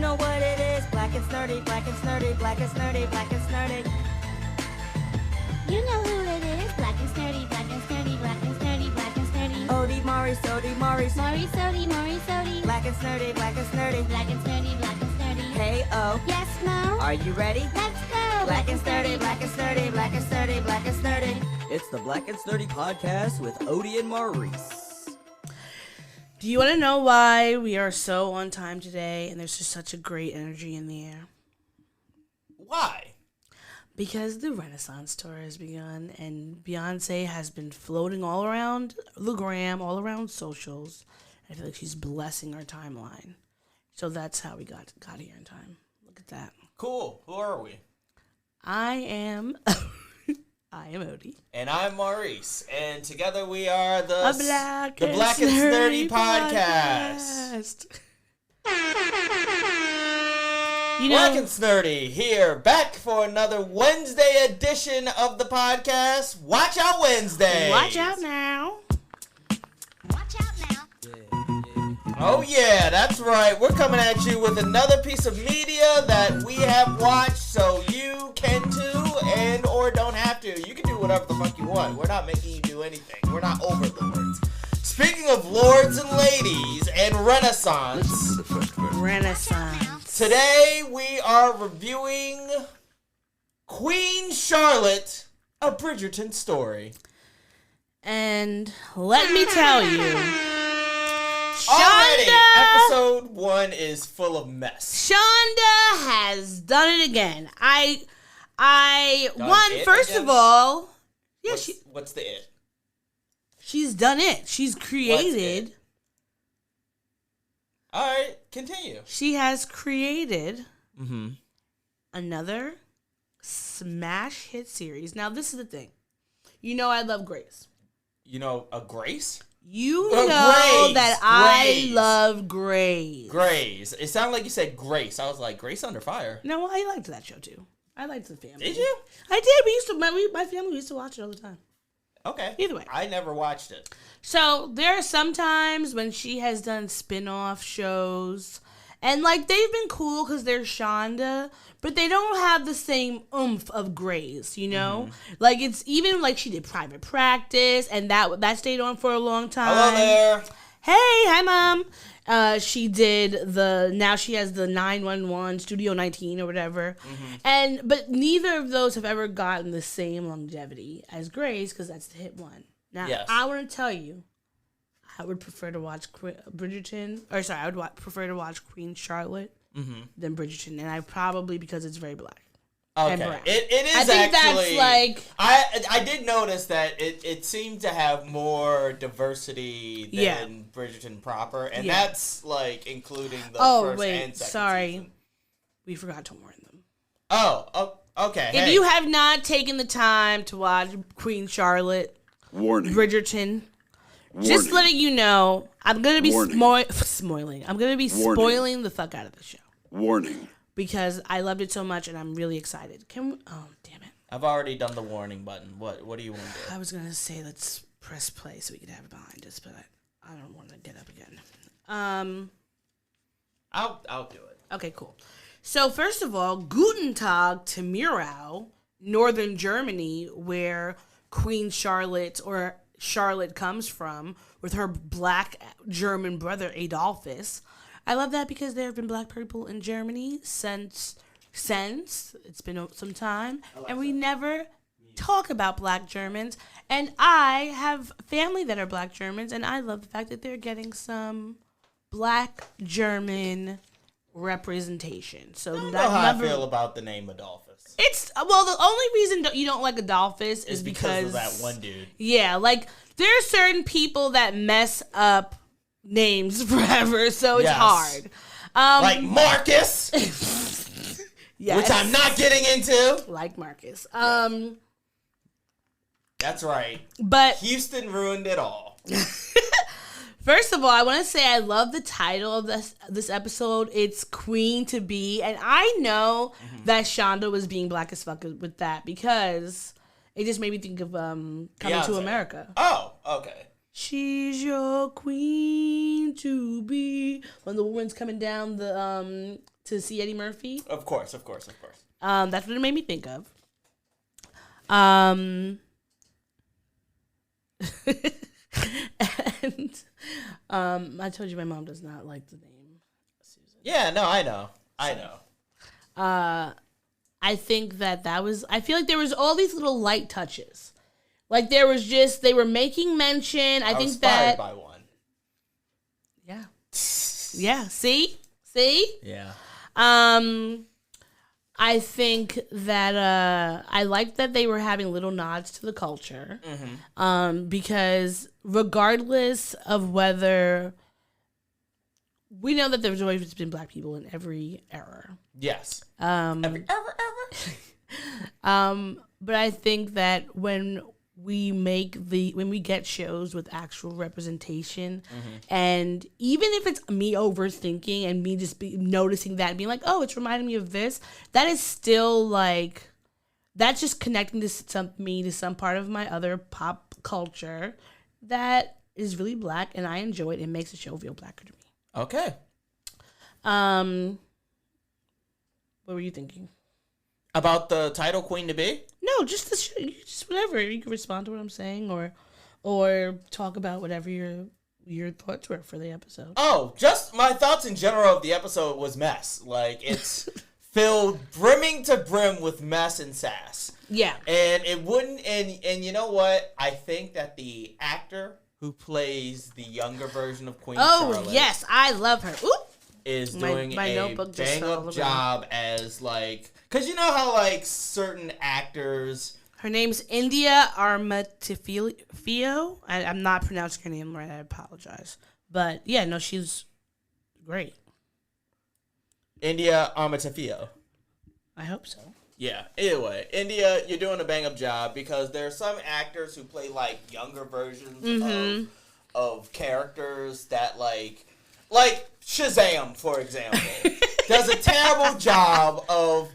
know what it is. Black and Snerdy, Black and Snerdy, Black and Snerdy, Black and Snerdy. You know who it is. Black and Snerdy, Black and Snerdy, Black and Snerdy, Black and Snerdy. Odie, Maury, Sody, Maury, Maury, Sody, Maury, Sody. Black and Snerdy, Black and Snerdy. Black and Snerdy, Black and Snerdy. Hey, oh. Yes, Mo? Are you ready? Let's go. Black and Snerdy, Black and Snerdy, Black and Snerdy, Black and Snerdy. It's the Black and Snerdy podcast with Odie and Maurice. Do you want to know why we are so on time today and there's just such a great energy in the air? Why? Because the Renaissance tour has begun and Beyonce has been floating all around the gram, all around socials. I feel like she's blessing our timeline. So that's how we got here in time. Look at that. Cool. Who are we? I am Odie. And I'm Maurice. And together we are the Black and Snerdy podcast. You know, Black and Snerdy here, back for another Wednesday edition of the podcast. Watch out Wednesday. watch out now. Watch out now. Oh yeah, that's right. We're coming at you with another piece of media that we have watched, so you can too, and or don't have to. You can do whatever the fuck you want. We're not making you do anything. We're not overlords. Speaking of lords and ladies and Renaissance, today we are reviewing Queen Charlotte, a Bridgerton Story. And let me tell you, Already, Shonda, episode 1 is full of mess. Shonda has done it again. First again? of all, yeah, What's the it? she's done it. She's created. What's it? All right, continue. She has created Mm-hmm. another smash hit series. Now, this is the thing. You know I love Grace. You know, a Grace? You Oh, know Grace, that I Grace. love Grace. Grace. It sounded like you said Grace. I was like, Grace Under Fire. No, I liked that show too. I liked the family. Did you? I did. My family used to watch it all the time. Okay. Either way. I never watched it. So there are some times when she has done spin-off shows, and like they've been cool because they're Shonda, but they don't have the same oomph of Grace, you know? Like it's even like she did Private Practice, and that stayed on for a long time. Hello there. Hey, hi mom. She did now she has the 911 Studio 19 or whatever. But neither of those have ever gotten the same longevity as Grace because that's the hit one. Now, Yes. I want to tell you, I would prefer to watch prefer to watch Queen Charlotte than Bridgerton, and I probably because it's very black. And Okay. brown. It is I think actually... that's like... I did notice that it seemed to have more diversity than Bridgerton proper, and that's like including the first and second season. We forgot to warn them. Oh, okay. If hey. you have not taken the time to watch Queen Charlotte, Warning. Bridgerton, Warning. just letting you know, I'm going to be Warning. spoiling. I'm going to be Warning. spoiling the fuck out of the show Warning. because I loved it so much and I'm really excited. Oh, damn it. I've already done the warning button. What do you want to do? I was going to say let's press play so we could have it behind us, but I don't want to get up again. I'll do it. Okay, cool. So first of all, Guten Tag to Murau, northern Germany, where Queen Charlotte or Charlotte comes from, with her black German brother Adolphus. I love that because there have been black people in Germany since it's been some time, and we never talk about black Germans. And I have family that are black Germans, and I love the fact that they're getting some black German representation. So I don't know how I feel about the name Adolphus. The only reason you don't like Adolphus is because of that one dude. Yeah, like there are certain people that mess up names forever, so it's hard. Like Marcus, yes. which I'm not getting into. Like Marcus. That's right. But Houston ruined it all. first of all, I want to say I love the title of this episode. It's Queen to Be. And I know that Shonda was being black as fuck with that because it just made me think of Coming to America. Oh, okay. She's your queen to be. When the woman's coming down the to see Eddie Murphy. Of course. That's what it made me think of. And I told you my mom does not like the name Susan. Yeah, no, I know. I think that was. I feel like there was all these little light touches. Like there was just they were making mention. I think was that inspired by one. Yeah. Yeah. See. Yeah. I think that I like that they were having little nods to the culture. Because regardless of whether we know that there's always been black people in every era. Yes. Every era. But I think that when we get shows with actual representation, and even if it's me overthinking and me just noticing that and being like, oh, it's reminding me of this, that is still like, that's just connecting to some part of my other pop culture that is really black, and I enjoy it. It makes the show feel blacker to me. Okay. What were you thinking? About the title Queen to Be? No, just just whatever. You can respond to what I'm saying, or talk about whatever your thoughts were for the episode. Oh, just my thoughts in general of the episode was mess. Like, it's filled brimming to brim with mess and sass. Yeah. And it wouldn't, and you know what? I think that the actor who plays the younger version of Queen Charlotte. Oh, yes, I love her. Ooh. Is doing my a notebook just fell bang-up over. job as, like... Because you know how, like, certain actors... Her name's India Armatifio. I'm not pronouncing her name right. I apologize. But, yeah, no, she's great. India Armatifio. I hope so. Yeah. Anyway, India, you're doing a bang-up job because there are some actors who play, like, younger versions of characters that, like Shazam, for example, does a terrible job of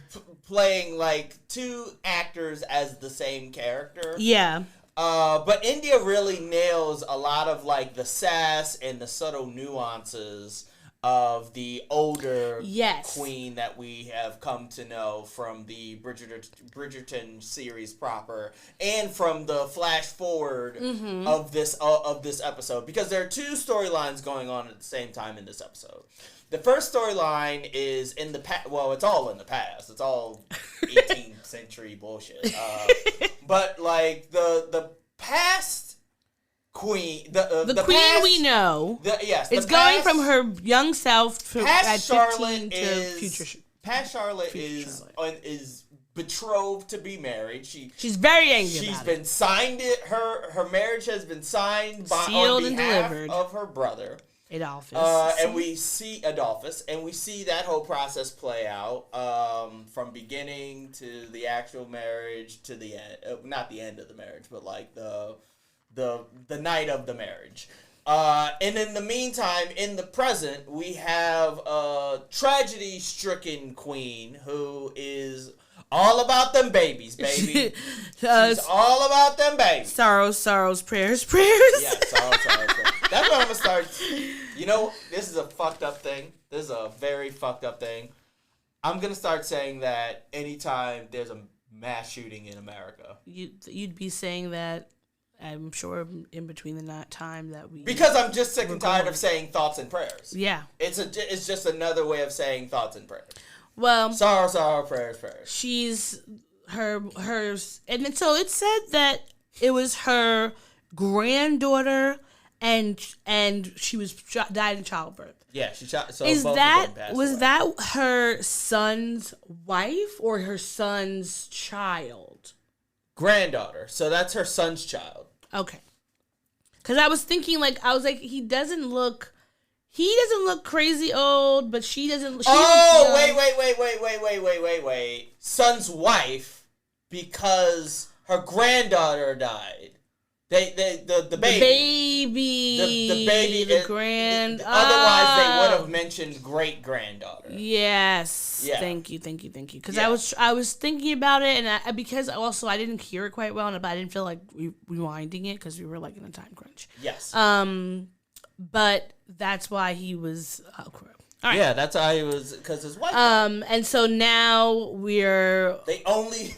playing, like, two actors as the same character. Yeah. But India really nails a lot of, like, the sass and the subtle nuances of the older queen that we have come to know from the Bridgerton series proper, and from the flash forward of this episode, because there are two storylines going on at the same time in this episode. The first storyline is in the past. Well, it's all in the past. It's all 18th century bullshit. But like the past queen, the queen past, we know, it's going from her young self to at 15 Charlotte to future. Past Charlotte is betrothed to be married. She's very angry. She's been signed. Her marriage has been signed sealed on and behalf delivered of her brother. Adolphus. And we see Adolphus, and we see that whole process play out from beginning to the actual marriage to the end. Not the end of the marriage, but like the night of the marriage. And in the meantime, in the present, we have a tragedy-stricken queen who is all about them babies, baby. She's all about them babies. Sorrows, prayers. Yeah, sorrows, prayers. That's what I'm going to start. You know, this is a fucked up thing. This is a very fucked up thing. I'm going to start saying that anytime there's a mass shooting in America. You'd be saying that, I'm sure, in between the time that we... Because I'm just sick and tired of saying thoughts and prayers. Yeah. It's just another way of saying thoughts and prayers. Well... Sorrow, prayers. She's... hers... And so it said that it was her granddaughter and she died in childbirth. Yeah, she shot... So was both that her son's wife or her son's child? Granddaughter. So that's her son's child. Okay. Because I was thinking, he doesn't look crazy old, but she doesn't. Wait. Son's wife, because her granddaughter died. The baby. Otherwise, they would have mentioned great granddaughter. Yes. Yeah. Thank you. Because I was thinking about it, and because also I didn't hear it quite well, and I didn't feel like rewinding it because we were like in a time crunch. Yes. But that's why he was. Oh crap. All right. Yeah, that's how he was, because his wife. And so now we're the only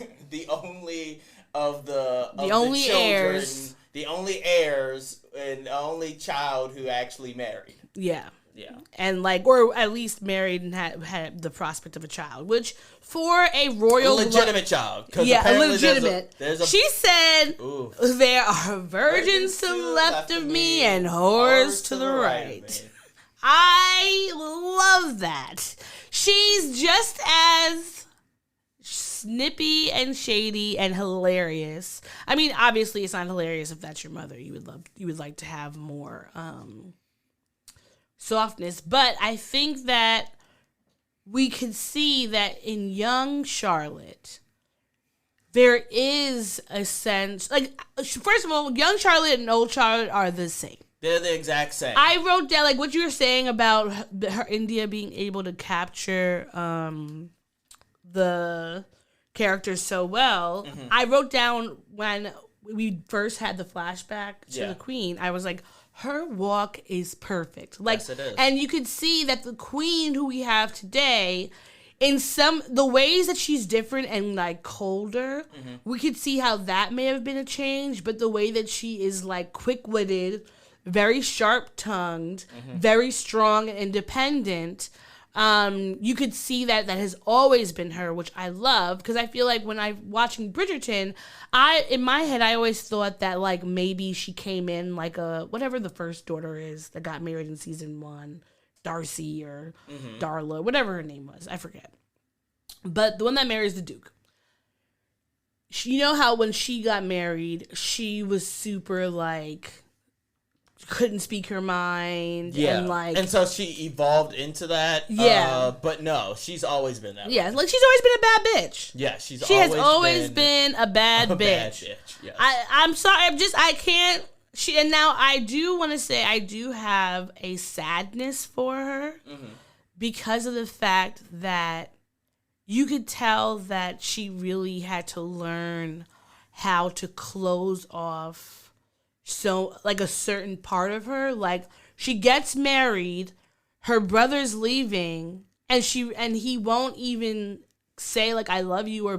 of the only children, heirs. the only heirs, and the only child who actually married. Yeah. Yeah. And like, or at least married and had the prospect of a child, which for a royal legitimate child. Yeah, a legitimate. There's a she said, ooh. There are virgins to the left of me and whores to the right. I love that. She's just as snippy and shady and hilarious. I mean, obviously it's not hilarious if that's your mother. You would like to have more softness, but I think that we could see that in young Charlotte there is a sense, like, first of all, young Charlotte and old Charlotte are the same. They're the exact same. I wrote down, like, what you were saying about her India being able to capture the characters so well. Mm-hmm. I wrote down when we first had the flashback to the Queen, I was like, her walk is perfect. Like, yes, it is. And you could see that the Queen who we have today, in the ways that she's different and like colder, we could see how that may have been a change. But the way that she is like quick-witted, very sharp-tongued, very strong and independent, you could see that has always been her, which I love, because I feel like when I'm watching Bridgerton, in my head I always thought that like maybe she came in like a whatever the first daughter is that got married in season 1, Darcy or Darla, whatever her name was, I forget. But the one that marries the Duke. You know how when she got married, she was super like couldn't speak her mind, and so she evolved into that. But no, she's always been that way. Like she's always been a bad bitch. Yeah, she has always been a bad bitch. Bad bitch. Yes. I'm sorry, I can't. And now I do want to say I do have a sadness for her because of the fact that you could tell that she really had to learn how to close off like a certain part of her. Like, she gets married, her brother's leaving, and he won't even say like I love you or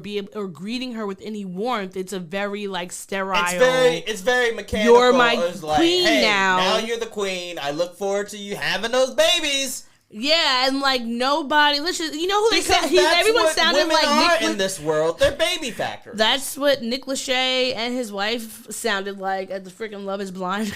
greeting her with any warmth. It's a very like sterile. It's very mechanical. You're my queen like, hey, now you're the queen. I look forward to you having those babies. Yeah, and like nobody. Listen, you know who they said? That's everyone what sounded women like are Nick in this world. They're baby factories. That's what Nick Lachey and his wife sounded like at the freaking Love Is Blind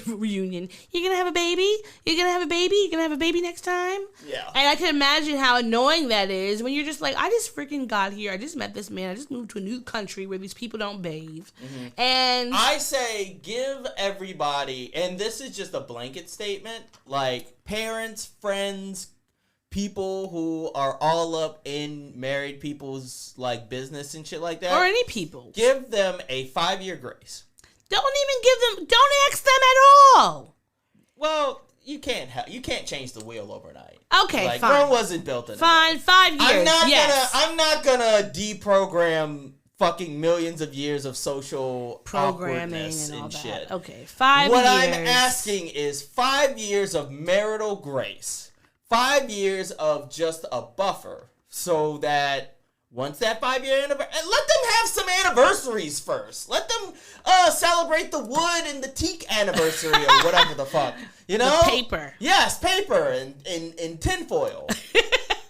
reunion. You're gonna have a baby? You're gonna have a baby? You're gonna have a baby next time? Yeah. And I can imagine how annoying that is when you're just like, I just freaking got here. I just met this man. I just moved to a new country where these people don't bathe. And I say give everybody, and this is just a blanket statement, like parents, friends, people who are all up in married people's like business and shit like that. Or any people. Give them a 5-year grace. Don't ask them at all. Well, you can't change the wheel overnight. Okay, like, fine. Rome wasn't built in a Fine, day. 5 years. I'm not gonna deprogram fucking millions of years of social programming awkwardness and all that. shit. Okay, 5 years. What I'm asking is 5 years of marital grace. 5 years of just a buffer so that once that 5-year anniversary, let them have some anniversaries first. Let them celebrate the wood and the teak anniversary or whatever the fuck. You know? The paper. Yes, paper and tinfoil.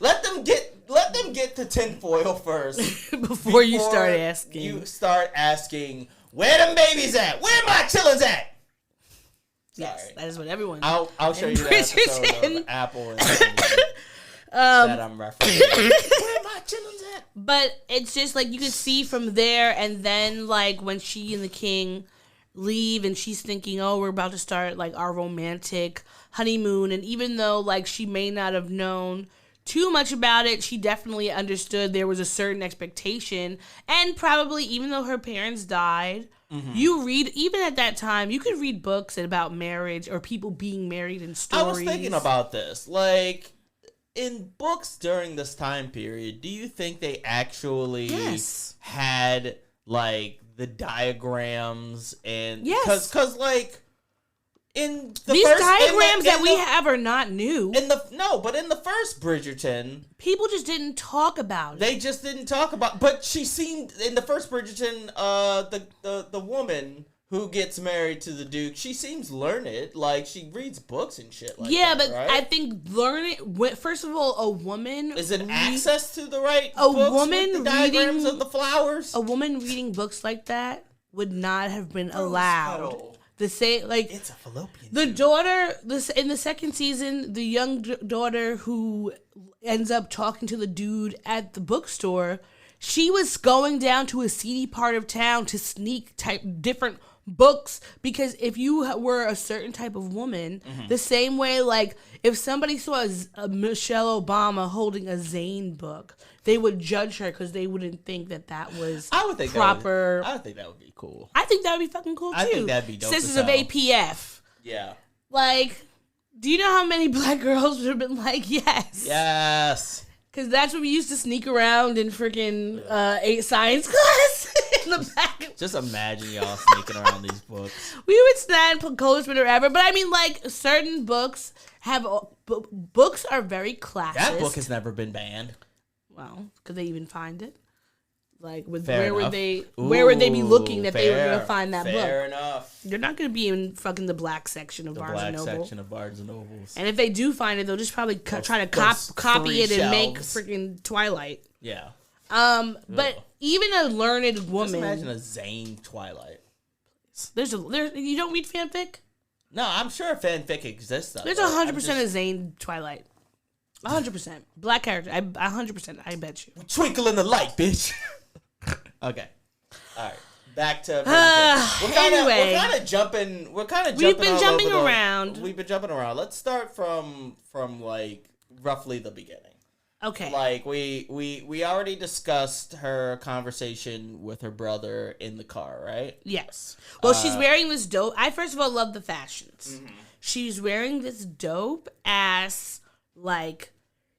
Let them get to tinfoil first. before you start asking. You start asking, where them babies at? Where my chillins at? Yes, Sorry. that is what everyone. I'll show you the episode of Apple and that I'm referencing. Where my chillins at? But it's just like you could see from there, and then like when she and the king leave, and she's thinking, "Oh, we're about to start like our romantic honeymoon," and even though like she may not have known too much about it, she definitely understood there was a certain expectation, and probably even though her parents died. You read, even at that time, you could read books about marriage or people being married in stories. I was thinking about this. Like, in books during this time period, do you think they actually had, like, the diagrams and... Yes. Because, like, in the These first, diagrams that we have are not new. But in the first Bridgerton, people just didn't talk about it. they just didn't talk about. But she seemed in the first Bridgerton, the woman who gets married to the Duke, she seems learned. Like, she reads books and shit like yeah, that, but right? I think learning. First of all, a woman is it access to the right a books woman with the diagrams reading of the flowers? A woman reading books like that would not have been Rose allowed. petal. The same, like It's a fallopian the tube. daughter. In the second season, the young daughter who ends up talking to the dude at the bookstore, she was going down to a seedy part of town to sneak type different books, because if you were a certain type of woman, the same way, like if somebody saw a Michelle Obama holding a Zane book, they would judge her because they wouldn't think that was I would think proper. I would think that would be cool. I think that would be fucking cool too. I think that'd be dope Sisters as of hell. APF. Yeah. Like, do you know how many black girls would have been like, yes? Yes. Because that's what we used to sneak around in freaking science class in the back. Just imagine y'all sneaking around these books. We would stand close or whatever. But I mean, like, certain books have... books are very classist. That book has never been banned. Well, could they even find it? Like, with Fair where enough. would they be looking that they were Fair- going to find that book? Fair enough. They're not going to be in fucking the black section of The Barnes black and Noble. section of Barnes and Nobles. And if they do find it, they'll just probably try to those copy three it and make shelves. freaking Twilight. Yeah. But even a learned Just woman, imagine a Zane Twilight. there's you don't read fanfic? No, I'm sure fanfic exists. There's 100% a Zane Twilight. 100%. Black character. 100%. I bet you. Twinkle in the light, bitch. Okay. All right. Back to We're kind of jumping. We've been all jumping over around. We've been jumping around. Let's start from like roughly the beginning. Okay. Like we already discussed her conversation with her brother in the car, right? Yes. Well, she's wearing this dope. I first of all love the fashions. Mm-hmm. She's wearing this dope ass like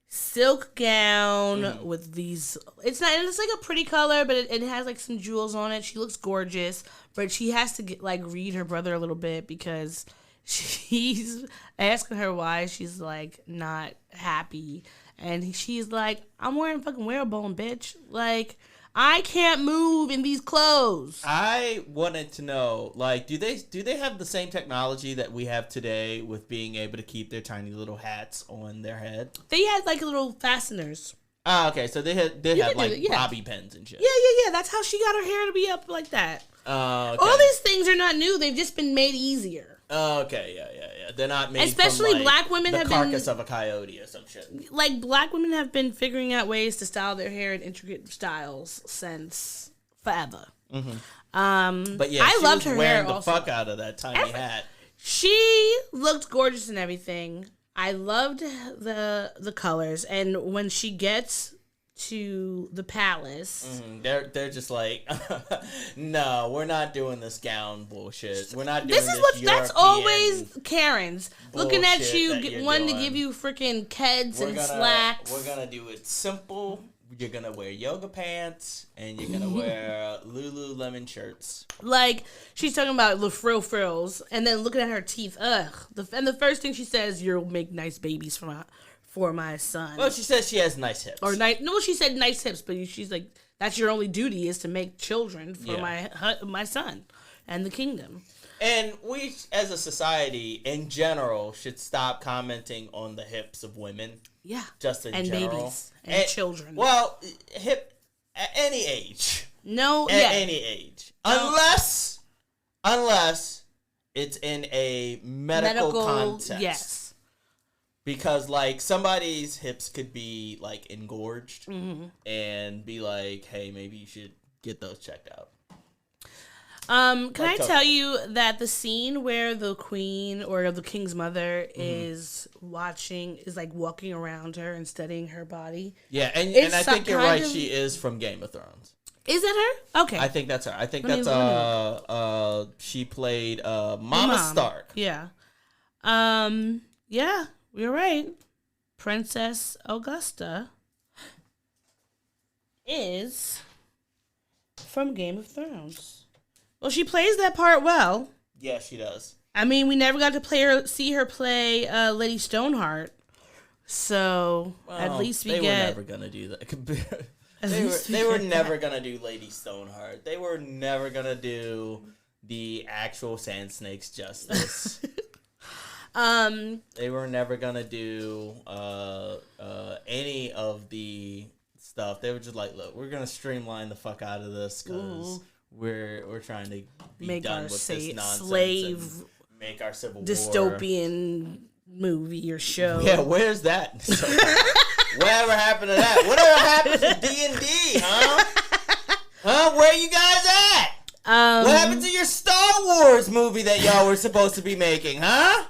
silk gown with these. It's like a pretty color, but it has like some jewels on it. She looks gorgeous, but she has to read her brother a little bit because she's asking her why she's like not happy. And she's like, I'm wearing fucking wearable, bitch. Like, I can't move in these clothes. I wanted to know, like, do they have the same technology that we have today with being able to keep their tiny little hats on their head? They had like little fasteners. Ah, okay, so they have can like do it, yeah. bobby pins and shit. Yeah. That's how she got her hair to be up like that. Okay. All these things are not new. They've just been made easier. Okay, yeah. They're not made Especially from, like, black women the have been- carcass of a coyote or some shit. Like, black women have been figuring out ways to style their hair in intricate styles since forever. But yeah, I she loved was her wearing hair the also. fuck out of that tiny hat. She looked gorgeous and everything. I loved the colors, and when she gets to the palace, They're just like, no, we're not doing this gown bullshit. We're not doing this is what that's European always Karen's looking at bullshit you, that you're wanting to doing. give you freaking keds and We're slacks. gonna do it simple. You're gonna wear yoga pants and you're gonna wear Lululemon shirts. Like, she's talking about the frills, and then looking at her teeth. Ugh. And the first thing she says, "You'll make nice babies for my son." Well, she says she has nice hips. No, she said nice hips, but she's like, that's your only duty is to make children for my son and the kingdom. And we, as a society in general, should stop commenting on the hips of women. Yeah. Just in and general. babies and children. Well, hip at any age. No, At yeah. any age. No. Unless it's in a medical context. Yes. Because, like, somebody's hips could be, like, engorged and be like, hey, maybe you should get those checked out. Can I Like tell you that the scene where the queen or the king's mother is like walking around her and studying her body? Yeah, and It's I think you're kind right. of- She is from Game of Thrones. Is that her? Okay. I think that's her. I think Let me- that's she played Mama Stark. Yeah. Yeah, you're right. Princess Augusta is from Game of Thrones. Well, she plays that part well. Yeah, she does. I mean, we never got to see her play Lady Stoneheart. So at least they get. Were never gonna do that. They were never gonna do Lady Stoneheart. They were never gonna do the actual Sand Snakes justice. They were never gonna do any of the stuff. They were just like, look, we're gonna streamline the fuck out of this because we're trying to be done with this nonsense. Slave make our civil dystopian movie or show. Yeah, where's that? Whatever happened to that? Whatever happened to D&D, huh? Where you guys at? What happened to your Star Wars movie that y'all were supposed to be making, huh?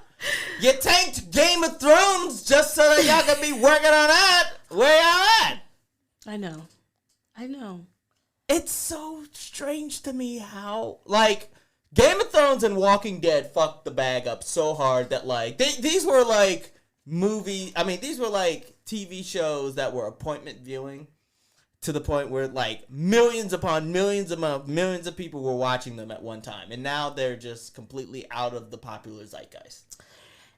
You tanked Game of Thrones just so that y'all could be working on that. Where y'all at? I know. It's so strange to me how, like, Game of Thrones and Walking Dead fucked the bag up so hard that, like, these were, like, these were, like, TV shows that were appointment viewing to the point where, like, millions upon millions of people were watching them at one time. And now they're just completely out of the popular zeitgeist.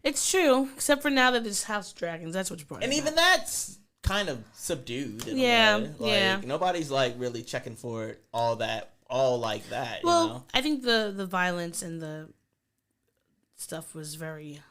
It's true, except for now that it's House of Dragons. That's what's brought. And even that's kind of subdued in yeah, a way. Like, yeah. Nobody's, like, really checking for it all like that, well, you know? I think the violence and the stuff was very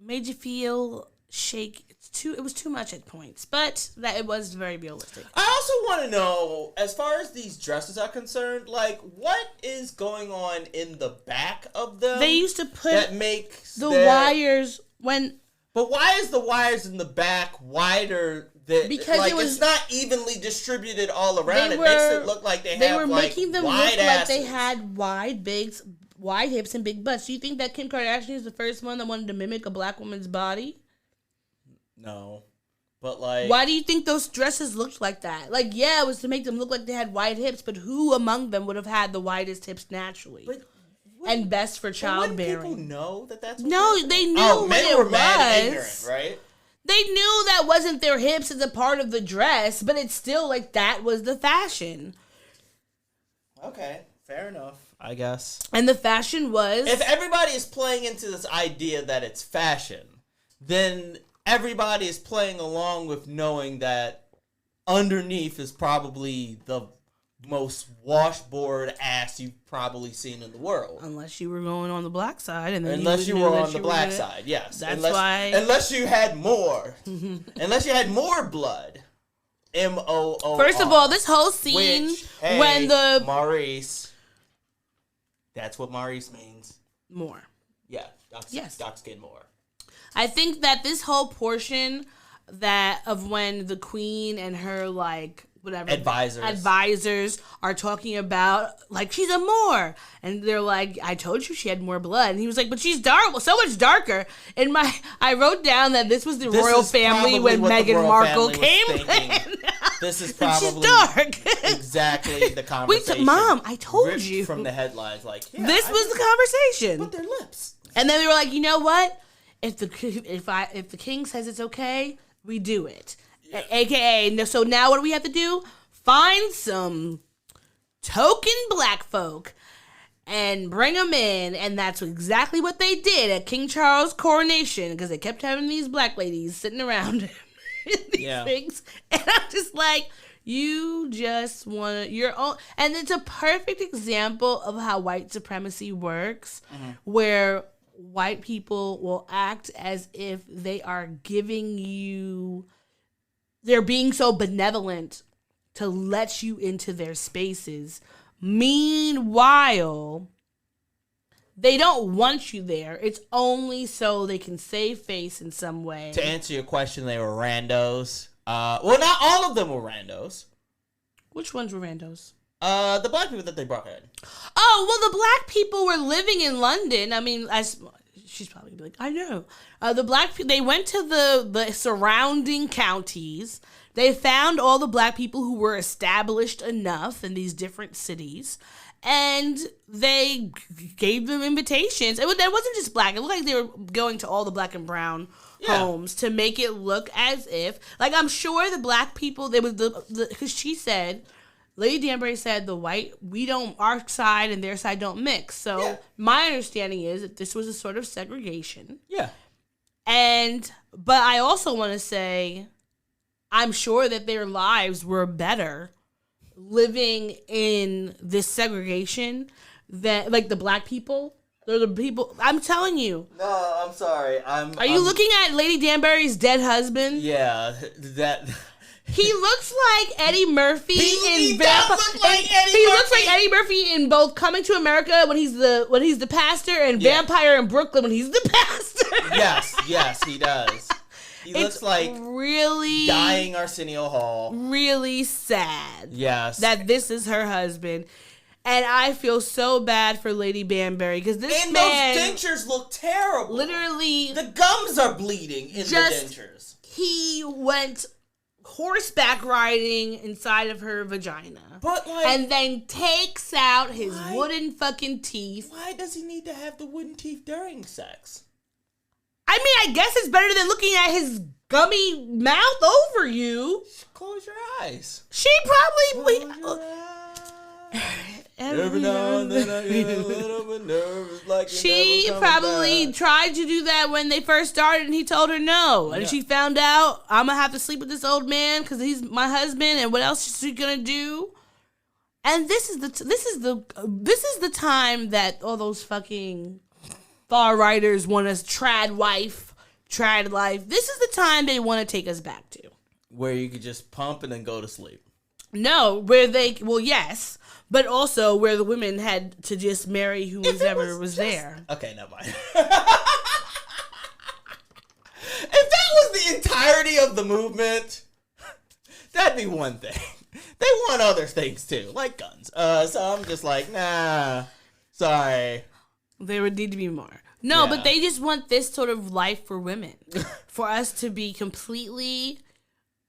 made you feel shake. It was too much at points, but that it was very realistic. I also want to know, as far as these dresses are concerned, like, what is going on in the back of them? They used to put that makes the wires when. But why is the wires in the back wider? Because like, it's not evenly distributed all around. It makes it look like they were making them look asses. Like they had wide hips and big butts. Do you think that Kim Kardashian is the first one that wanted to mimic a black woman's body? No. But, like... Why do you think those dresses looked like that? Like, yeah, it was to make them look like they had wide hips, but who among them would have had the widest hips naturally? And best for childbearing? People know that that's what No, they knew what men it were was. mad ignorant, right? They knew that wasn't their hips as a part of the dress, but it's still like that was the fashion. Okay, fair enough, I guess. And the fashion was... If everybody is playing into this idea that it's fashion, then everybody is playing along with knowing that underneath is probably the most washboard ass you've probably seen in the world. Unless you were going on the black side. And then unless you were on the black side, yes. That's why... Unless you had more. Unless you had more blood. M-O-O-R. First of all, this whole scene when the... Maurice. That's what Maurice means. More. Yeah. Dark skin more. I think that this whole portion of when the queen and her, like, whatever advisors are talking about, like, she's a Moor, and they're like, I told you she had more blood, and he was like, but she's dark, so much darker. I wrote down that this was the royal family when Meghan Markle came in. This is probably she's dark. Exactly the conversation. Mom, I told you from the headlines, like, yeah, this was the conversation. But their lips. And then they were like, you know what? If the king says it's okay, we do it. Yeah. AKA, so now what do we have to do? Find some token black folk and bring them in. And that's exactly what they did at King Charles' coronation, because they kept having these black ladies sitting around him in these things. And I'm just like, you just want your own. And it's a perfect example of how white supremacy works, where white people will act as if they are giving you... They're being so benevolent to let you into their spaces. Meanwhile, they don't want you there. It's only so they can save face in some way. To answer your question, they were randos. Well, not all of them were randos. Which ones were randos? The black people that they brought in. Oh, well, the black people were living in London. I mean, she's probably gonna be like, I know. The black people, they went to the surrounding counties. They found all the black people who were established enough in these different cities, and they gave them invitations. It wasn't just black. It looked like they were going to all the black and brown homes to make it look as if, like, I'm sure the black people, there was because she said Lady Danbury said our side and their side don't mix. So my understanding is that this was a sort of segregation. Yeah. But I also want to say, I'm sure that their lives were better living in this segregation than, like, the black people. They're the people. I'm telling you. No, I'm sorry. Are you looking at Lady Danbury's dead husband? Yeah, that. He looks like Eddie Murphy He does look like Eddie He Murphy. looks like Eddie Murphy in both Coming to America when he's the pastor and Vampire in Brooklyn when he's the pastor. Yes, he does. He looks like really dying Arsenio Hall. Really sad. Yes. That this is her husband. And I feel so bad for Lady Danbury because this and man, those dentures look terrible. Literally, the gums are bleeding in the dentures. He went horseback riding inside of her vagina, and then takes out his wooden fucking teeth. Why does he need to have the wooden teeth during sex? I mean, I guess it's better than looking at his gummy mouth over you. Close your eyes. She probably. Every now and then I get a little bit nervous, like she probably tried to do that when they first started, and he told her no. And she found out, I'm gonna have to sleep with this old man because he's my husband. And what else is she gonna do? And this is the time that all those fucking far righters want us trad life. This is the time they want to take us back to, where you could just pump and then go to sleep. No, yes. But also where the women had to just marry whoever was there. Okay, never mind. If that was the entirety of the movement, that'd be one thing. They want other things too, like guns. So I'm just like, nah, sorry. There would need to be more. No, but they just want this sort of life for women. For us to be completely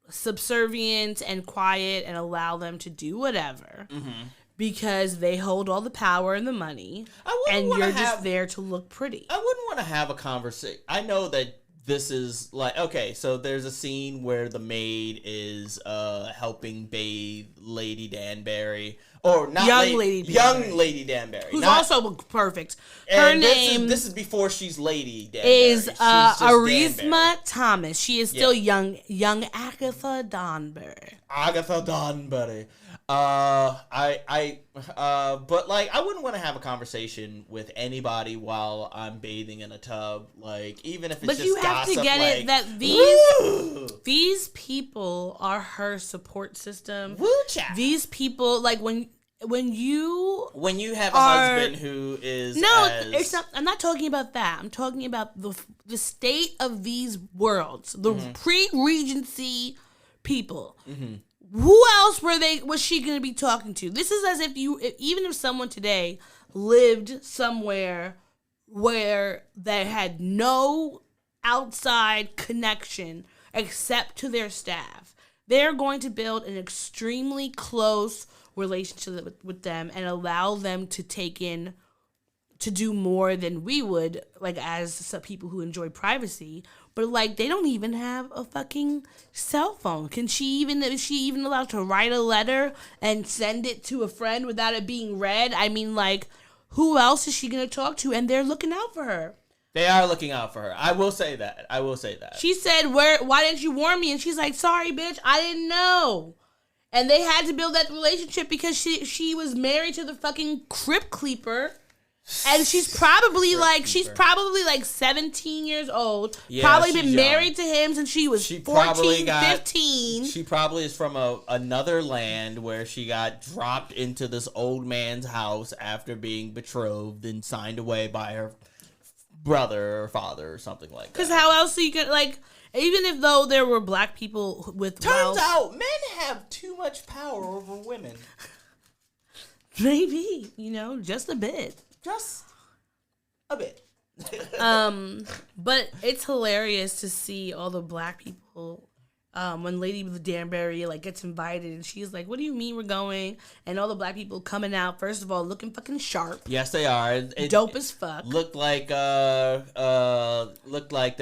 subservient and quiet and allow them to do whatever. Mm-hmm. Because they hold all the power and the money, and you're just there to look pretty. I wouldn't want to have a conversation. I know that this is like, okay, so there's a scene where the maid is helping bathe Lady Danbury. Or not young Lady Danbury. Who's also perfect. Her name... This is before she's Lady Danbury. Is Arisma Thomas. She is still young Agatha Danbury. Agatha Danbury. But like, I wouldn't want to have a conversation with anybody while I'm bathing in a tub, like, even if it's just gossip. But you have to get it that these people are her support system. Woo child. These people, like, when you have a husband who is it's not. I'm not talking about that. I'm talking about the state of these worlds, the pre-Regency people. Mm-hmm. Who else was she going to be talking to? This is as if even if someone today lived somewhere where they had no outside connection except to their staff, they're going to build an extremely close relationship with them and allow them to do more than we would, like, as some people who enjoy privacy. But, like, they don't even have a fucking cell phone. Is she even allowed to write a letter and send it to a friend without it being read? I mean, like, who else is she going to talk to? And they're looking out for her. They are looking out for her. I will say that. She said, why didn't you warn me? And she's like, sorry, bitch, I didn't know. And they had to build that relationship because she was married to the fucking Crypt Keeper. And she's probably like 17 years old. Yeah, probably been married to him since she was 14, 15. She probably is from another land where she got dropped into this old man's house after being betrothed and signed away by her brother or father or something like that. Because how else are you gonna, like, even if though there were black people with Turns out men have too much power over women. Maybe, just a bit. Just a bit. But it's hilarious to see all the black people when Lady Danbury like gets invited, and she's like, "What do you mean we're going?" And all the black people coming out. First of all, looking fucking sharp. Yes, they are. Dope as fuck. Looked like the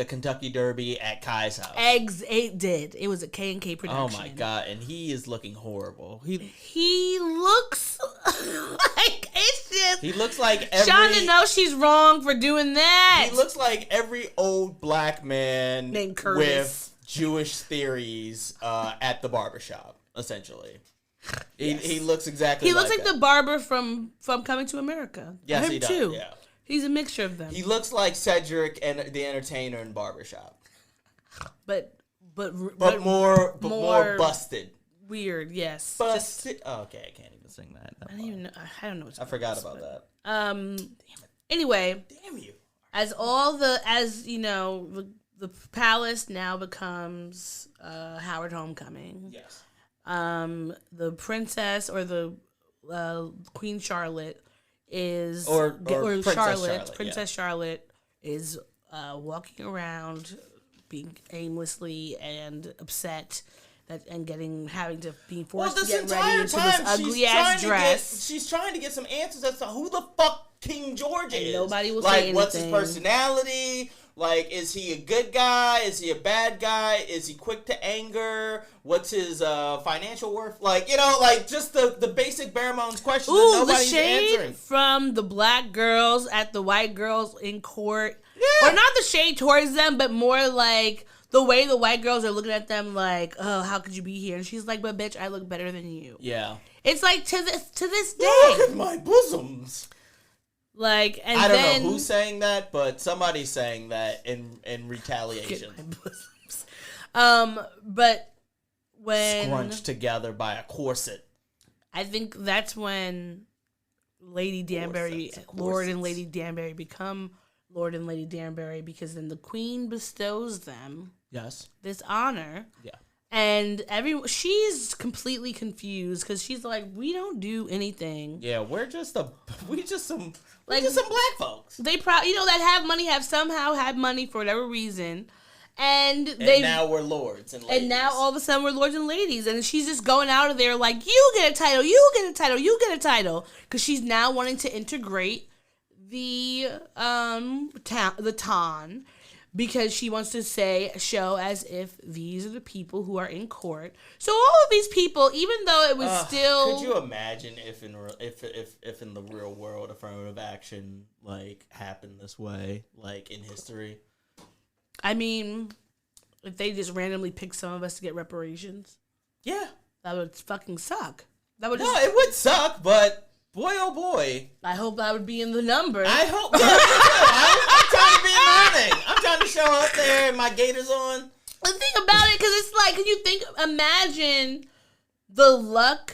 Kentucky Derby at Kai's house. It did. It was a K&K production. Oh my god, and he is looking horrible. He looks like it's just. He looks like every. Shonda knows she's wrong for doing that. He looks like every old black man named Curtis with Jewish theories at the barbershop, essentially. Yes. He looks exactly. He looks like that. the barber from Coming to America. Yes, him he does. too. Yeah. He's a mixture of them. He looks like Cedric and the Entertainer in Barbershop, but more busted. Weird, yes. Busted. Okay, I can't even sing that. I don't even know. I don't know. I forgot about that. Anyway, Damn you. as you know, the palace now becomes Howard Homecoming. Yes. The princess or the Queen Charlotte is or Princess Charlotte is walking around being aimlessly and upset and having to be forced to get ready into this ugly ass dress. She's trying to get some answers as to who the fuck King George is. Nobody will say anything. What's his personality? Like, is he a good guy? Is he a bad guy? Is he quick to anger? What's his financial worth? Like, just the basic bare bones questions that nobody's the shade answering. From the black girls at the white girls in court. Yeah. Or not the shade towards them, but more like the way the white girls are looking at them like, oh, how could you be here? And she's like, but bitch, I look better than you. Yeah. It's like to this day. Look at my bosoms. Like, and I don't know who's saying that, but somebody's saying that in retaliation. But when Scrunched together by a corset. I think that's when Lady Danbury, Lord and Lady Danbury become Lord and Lady Danbury, because then the Queen bestows them this honor. Yeah. And she's completely confused because she's like, we don't do anything. Yeah, we're just some black folks. They probably, that have somehow had money for whatever reason. And now we're lords and ladies. And now all of a sudden we're lords and ladies. And she's just going out of there like, you get a title, you get a title, you get a title. Because she's now wanting to integrate the Ton, because she wants to show as if these are the people who are in court. So all of these people, even though it was still... Could you imagine if in the real world affirmative action happened this way, in history? I mean, if they just randomly picked some of us to get reparations. Yeah. That would fucking suck. It would suck, but... Boy, oh boy. I hope I would be in the number. I hope. Yeah, I'm trying to be in the running. I'm trying to show up there and my gaiters on. The thing about it, because it's like, can you imagine the luck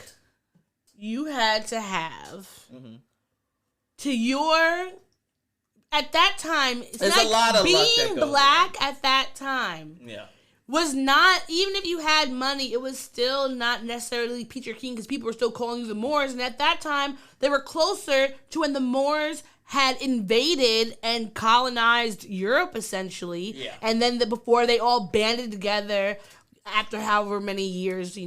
you had to have to at that time, there's a lot of luck that being goes black at that time. Yeah. Was not, even if you had money, it was still not necessarily Peter King, because people were still calling you the Moors. And at that time, they were closer to when the Moors had invaded and colonized Europe, essentially. Yeah. And then before they all banded together after however many years,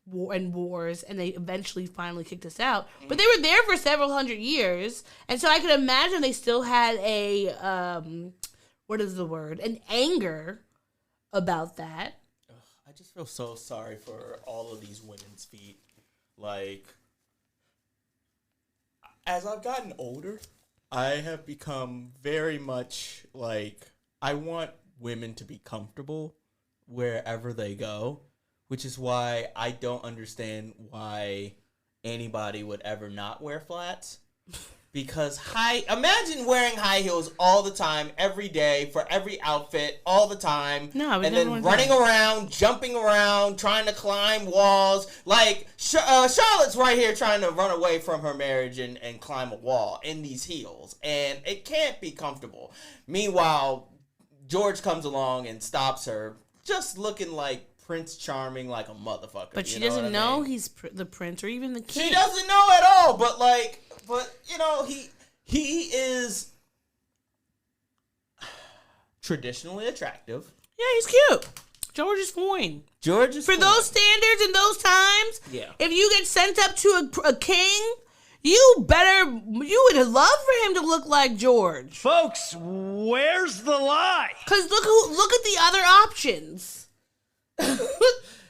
wars, and they eventually finally kicked us out. But they were there for several hundred years. And so I could imagine they still had an anger about that. I just feel so sorry for all of these women's feet. As I've gotten older, I have become very much I want women to be comfortable wherever they go, which is why I don't understand why anybody would ever not wear flats. Because imagine wearing high heels all the time, every day, for every outfit, all the time. And then running around, jumping around, trying to climb walls. Charlotte's right here trying to run away from her marriage and climb a wall in these heels. And it can't be comfortable. Meanwhile, George comes along and stops her, just looking like Prince Charming like a motherfucker. But she doesn't know he's the prince or even the king. She doesn't know at all, but he is traditionally attractive. Yeah, he's cute. George is fine. George is For fine. those standards in those times, Yeah. if you get sent up to a king, you would love for him to look like George. Folks, where's the lie? Cause look at the other options.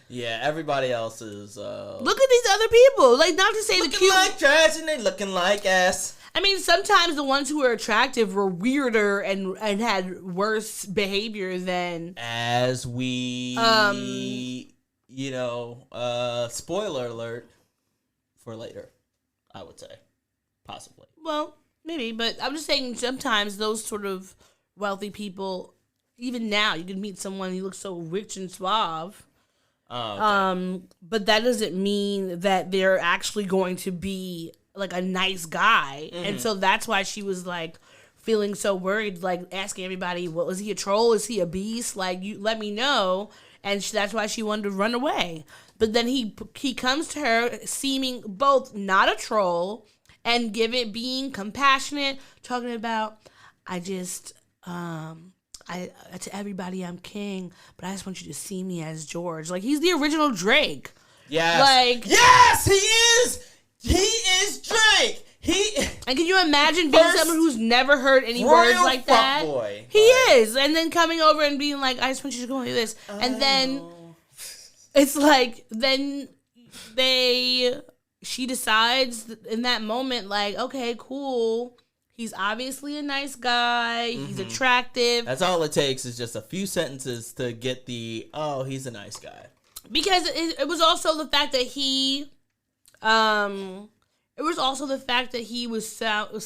Yeah, everybody else is Look at these other people. Like, not to say the looking cute. like trash and they looking like ass. I mean, sometimes the ones who were attractive were weirder and had worse behavior than. As we, spoiler alert for later, I would say, possibly. Well, maybe, but I'm just saying sometimes those sort of wealthy people, even now, you can meet someone who looks so rich and suave. Oh, okay. But that doesn't mean that they're actually going to be like a nice guy. And so that's why she was like feeling so worried, like asking everybody, well, is he a troll? Is he a beast? Like, you let me know. And that's why she wanted to run away. But then he comes to her seeming both not a troll and being compassionate, talking about, to everybody I'm king, but I just want you to see me as George. Like, he's the original Drake. Yes. Like, yes, he is. He is Drake. And can you imagine being someone who's never heard any words like that? Fuckboy. He is. And then coming over and being like, I just want you to go like this. And then it's like, then she decides in that moment, like, okay, cool. He's obviously a nice guy. He's attractive. That's all it takes is just a few sentences to get he's a nice guy. Because it was also the fact that he was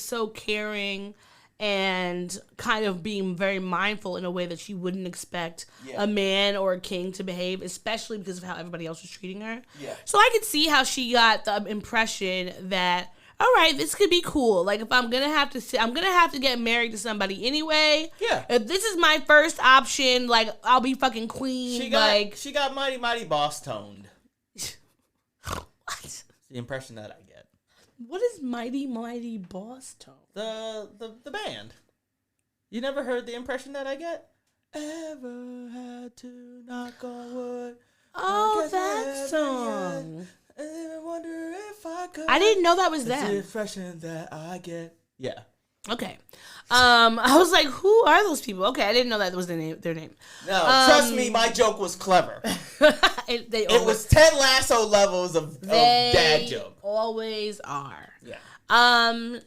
so caring and kind of being very mindful in a way that she wouldn't expect a man or a king to behave, especially because of how everybody else was treating her. Yeah. So I could see how she got the impression that, all right, this could be cool. Like, if I'm gonna have to get married to somebody anyway. Yeah. If this is my first option, like, I'll be fucking queen. She got mighty mighty boss toned. What? The impression that I get. What is mighty mighty boss tone? The band. You never heard the impression that I get? Ever had to knock on wood? Oh, that song. I wonder if I could. I didn't know that was them. them. The impression that I get. Yeah. Okay. I was like, who are those people? Okay, I didn't know that was their name. No, trust me, my joke was clever. It was Ted Lasso levels of dad joke. Always are. Yeah.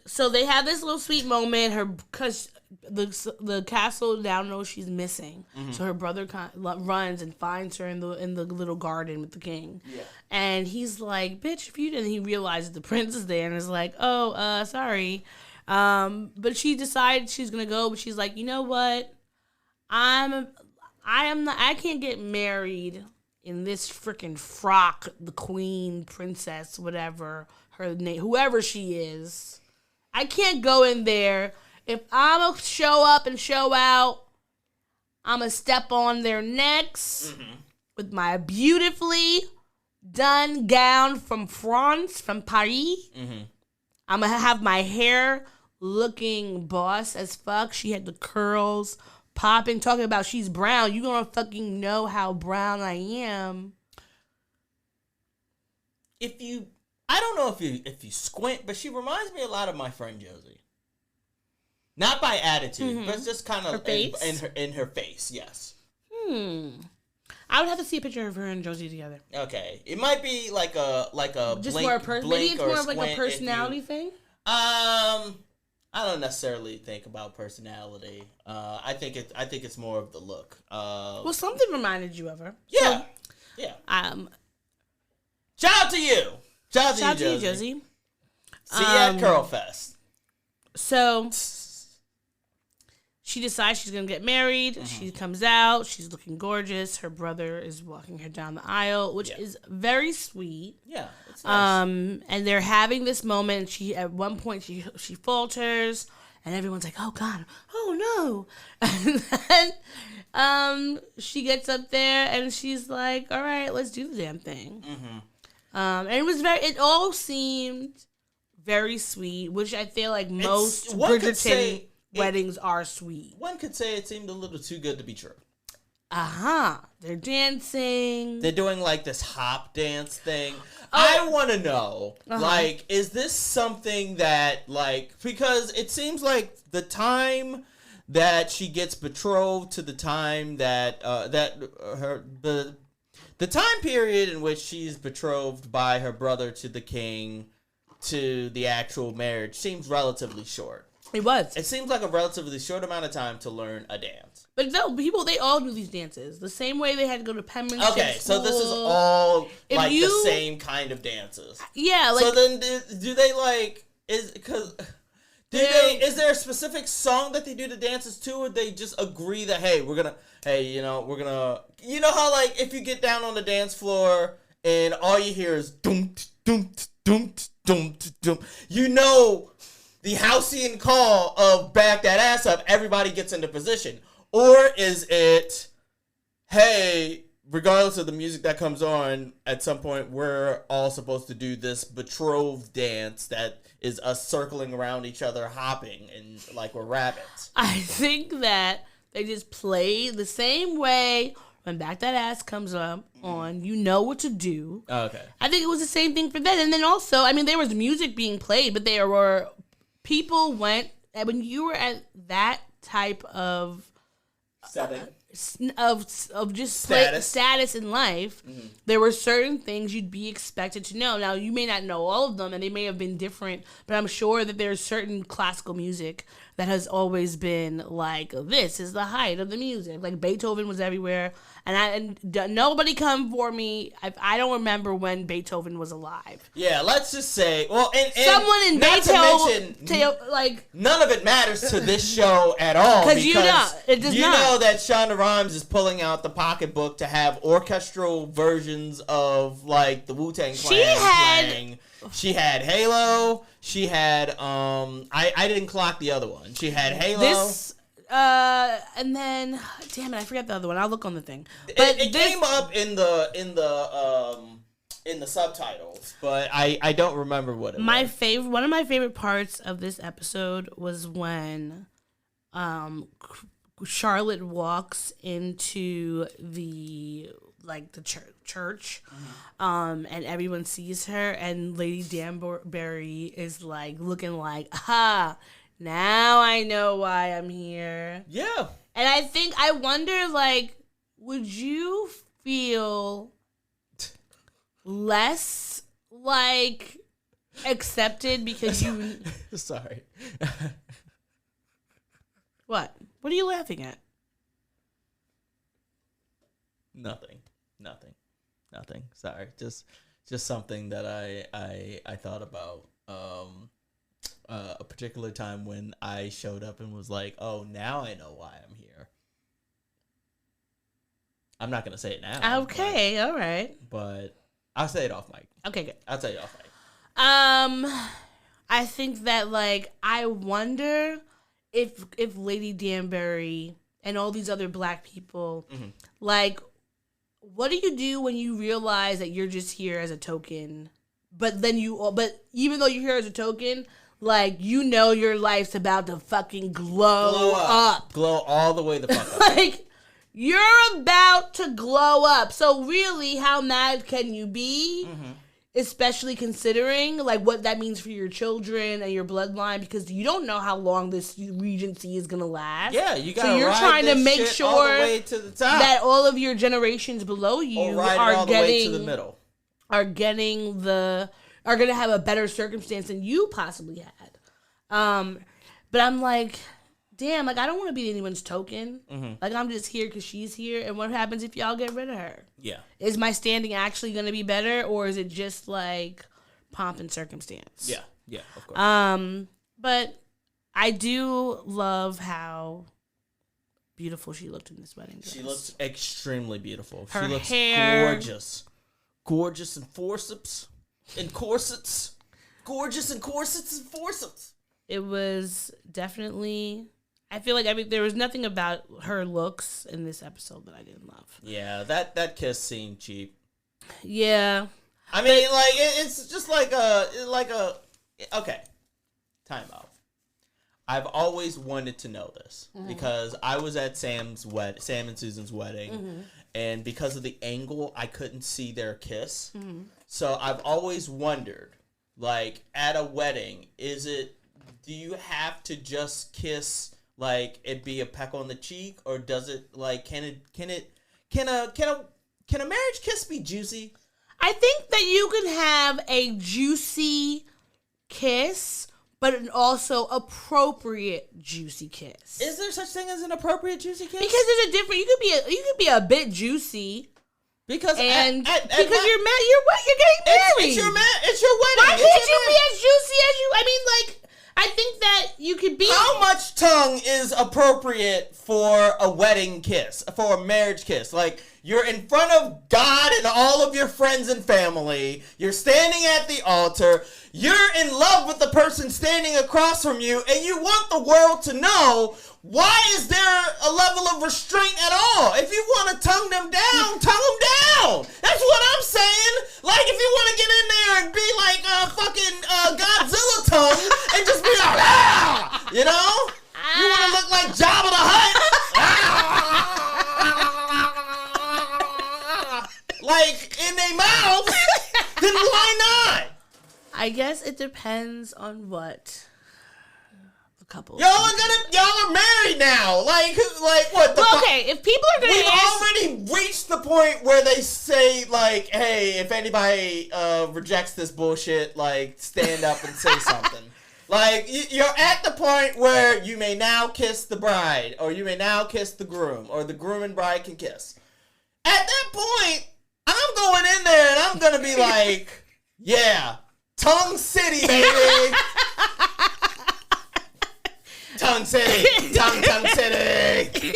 So they have this little sweet moment. Because the castle now knows she's missing, so her brother runs and finds her in the little garden with the king. Yeah. And he's like, "Bitch, if you didn't," he realizes the prince is there and is like, "Oh, sorry." But she decides she's gonna go, but she's like, you know what? I can't get married in this freaking frock, the queen, princess, whatever her name, whoever she is. I can't go in there. If I'm gonna show up and show out, I'm gonna step on their necks with my beautifully done gown from France, from Paris. I'm gonna have my hair looking boss as fuck. She had the curls popping, talking about she's brown. You gonna fucking know how brown I am. I don't know if you squint, but she reminds me a lot of my friend Josie. Not by attitude, but just kind of in her face. Yes. I would have to see a picture of her and Josie together. Okay, it might be like a just blink, more maybe it's more of like a squint personality thing. I don't necessarily think about personality. I think it's more of the look. Well, something reminded you of her. Yeah. So, yeah. Shout out to you. Shout out to you, Josie. See you at Curl Fest. So she decides she's going to get married. She comes out. She's looking gorgeous. Her brother is walking her down the aisle, which is very sweet. Yeah, it's nice. And they're having this moment. At one point, she falters, and everyone's like, oh, God. Oh, no. And then she gets up there, and she's like, all right, let's do the damn thing. And it all seemed very sweet, which I feel like most Bridgerton weddings are sweet. One could say it seemed a little too good to be true. They're dancing. They're doing like this hop dance thing. I want to know, like, is this something that, like, because it seems like the time that she gets betrothed to the time that the time period in which she's betrothed by her brother to the king to the actual marriage seems relatively short. It was. It seems like a relatively short amount of time to learn a dance. But no, people, they all do these dances. The same way they had to go to penmanship Okay, school. so this is all like the same kind of dances. Yeah, like. So then do they like, is there a specific song that they do the dances to, or they just agree that, hey, we're gonna, you know how, like, if you get down on the dance floor and all you hear is dum dum dum dum dum, you know, the halcyon call of back that ass up, everybody gets into position. Or is it, hey, regardless of the music that comes on, at some point we're all supposed to do this betrothed dance that is us circling around each other, hopping, and like we're rabbits? I think that they just play the same way when Back That Ass comes up on, you know what to do. Okay. I think it was the same thing for that. And then also, I mean, there was music being played, but there were, people went, when you were at that type of Setting. Of just status in life, there were certain things you'd be expected to know. Now, you may not know all of them, and they may have been different, but I'm sure that there's certain classical music that has always been like, this is the height of the music. Like, Beethoven was everywhere, and nobody come for me. I don't remember when Beethoven was alive. Yeah, let's just say, well, and someone in Beethoven, like, none of it matters to this show at all, because you know it does not. Know that Shonda Rhimes is pulling out the pocketbook to have orchestral versions of, like, the Wu-Tang Clan playing. She had Halo. She had I didn't clock the other one. She had Halo. And then, damn it, I forgot the other one. I'll look on the thing. But it came up in the subtitles, but I don't remember what it was. One of my favorite parts of this episode was when Charlotte walks into the church, and everyone sees her, and Lady Danbury is like looking like, now I know why I'm here. Yeah. And I wonder, like, would you feel less, like, accepted because you... Sorry. What? What are you laughing at? Nothing. Sorry. Just something that I thought about. A particular time when I showed up and was like, oh, now I know why I'm here. I'm not going to say it now. Okay, all right. But I'll say it off mic. Okay, good. I'll tell you off mic. I think that, like, I wonder if Lady Danbury and all these other black people, like, what do you do when you realize that you're just here as a token? But even though you're here as a token, like, you know your life's about to fucking glow up. Glow all the way the fuck up. Like, you're about to glow up. So really, how mad can you be? Especially considering, like, what that means for your children and your bloodline, because you don't know how long this regency is going to last. Yeah, you got to So you're trying to make sure all the way to the top. That all of your generations below you all the way to the middle. Are going to have a better circumstance than you possibly had. But I'm like, damn, like, I don't want to be anyone's token. Like, I'm just here because she's here. And what happens if y'all get rid of her? Yeah. Is my standing actually going to be better, or is it just like pomp and circumstance? Yeah, of course. But I do love how beautiful she looked in this wedding dress. She looks extremely beautiful. Her she looks hair. Gorgeous in forceps and corsets. Gorgeous in corsets and forceps. It was definitely... I feel like there was nothing about her looks in this episode that I didn't love. Yeah, that kiss seemed cheap. Yeah. I mean, it's just like a... Okay. Time out. I've always wanted to know this because I was at Sam and Susan's wedding, and because of the angle, I couldn't see their kiss. So I've always wondered, like, at a wedding, do you have to just kiss, like, it be a peck on the cheek, or does it, like, can a marriage kiss be juicy? I think that you can have a juicy kiss, but an also appropriate juicy kiss. Is there such thing as an appropriate juicy kiss? Because there's a different. You could be a bit juicy. Because you're getting married. It's your wedding. Why can't you be as juicy as you? I mean, like, I think that you could be. How much tongue is appropriate for a wedding kiss, for a marriage kiss? Like, you're in front of God and all of your friends and family. You're standing at the altar. You're in love with the person standing across from you, and you want the world to know, why is there a level of restraint at all? If you want to tongue them down, tongue them down. That's what I'm saying. Like, if you want to get in there and be like fucking Godzilla tongue and just be like, ah! You know? You want to look like Jabba the Hutt? Like, in their mouths? Then why not? I guess it depends on what the couple. Y'all are married now. Like what? Okay, if people are gonna already reached the point where they say, like, hey, if anybody rejects this bullshit, like, stand up and say something. Like, you're at the point where you may now kiss the bride, or you may now kiss the groom, or the groom and bride can kiss. At that point, I'm going in there and I'm gonna be like, yeah, Tongue City, baby. Tongue City, tongue City.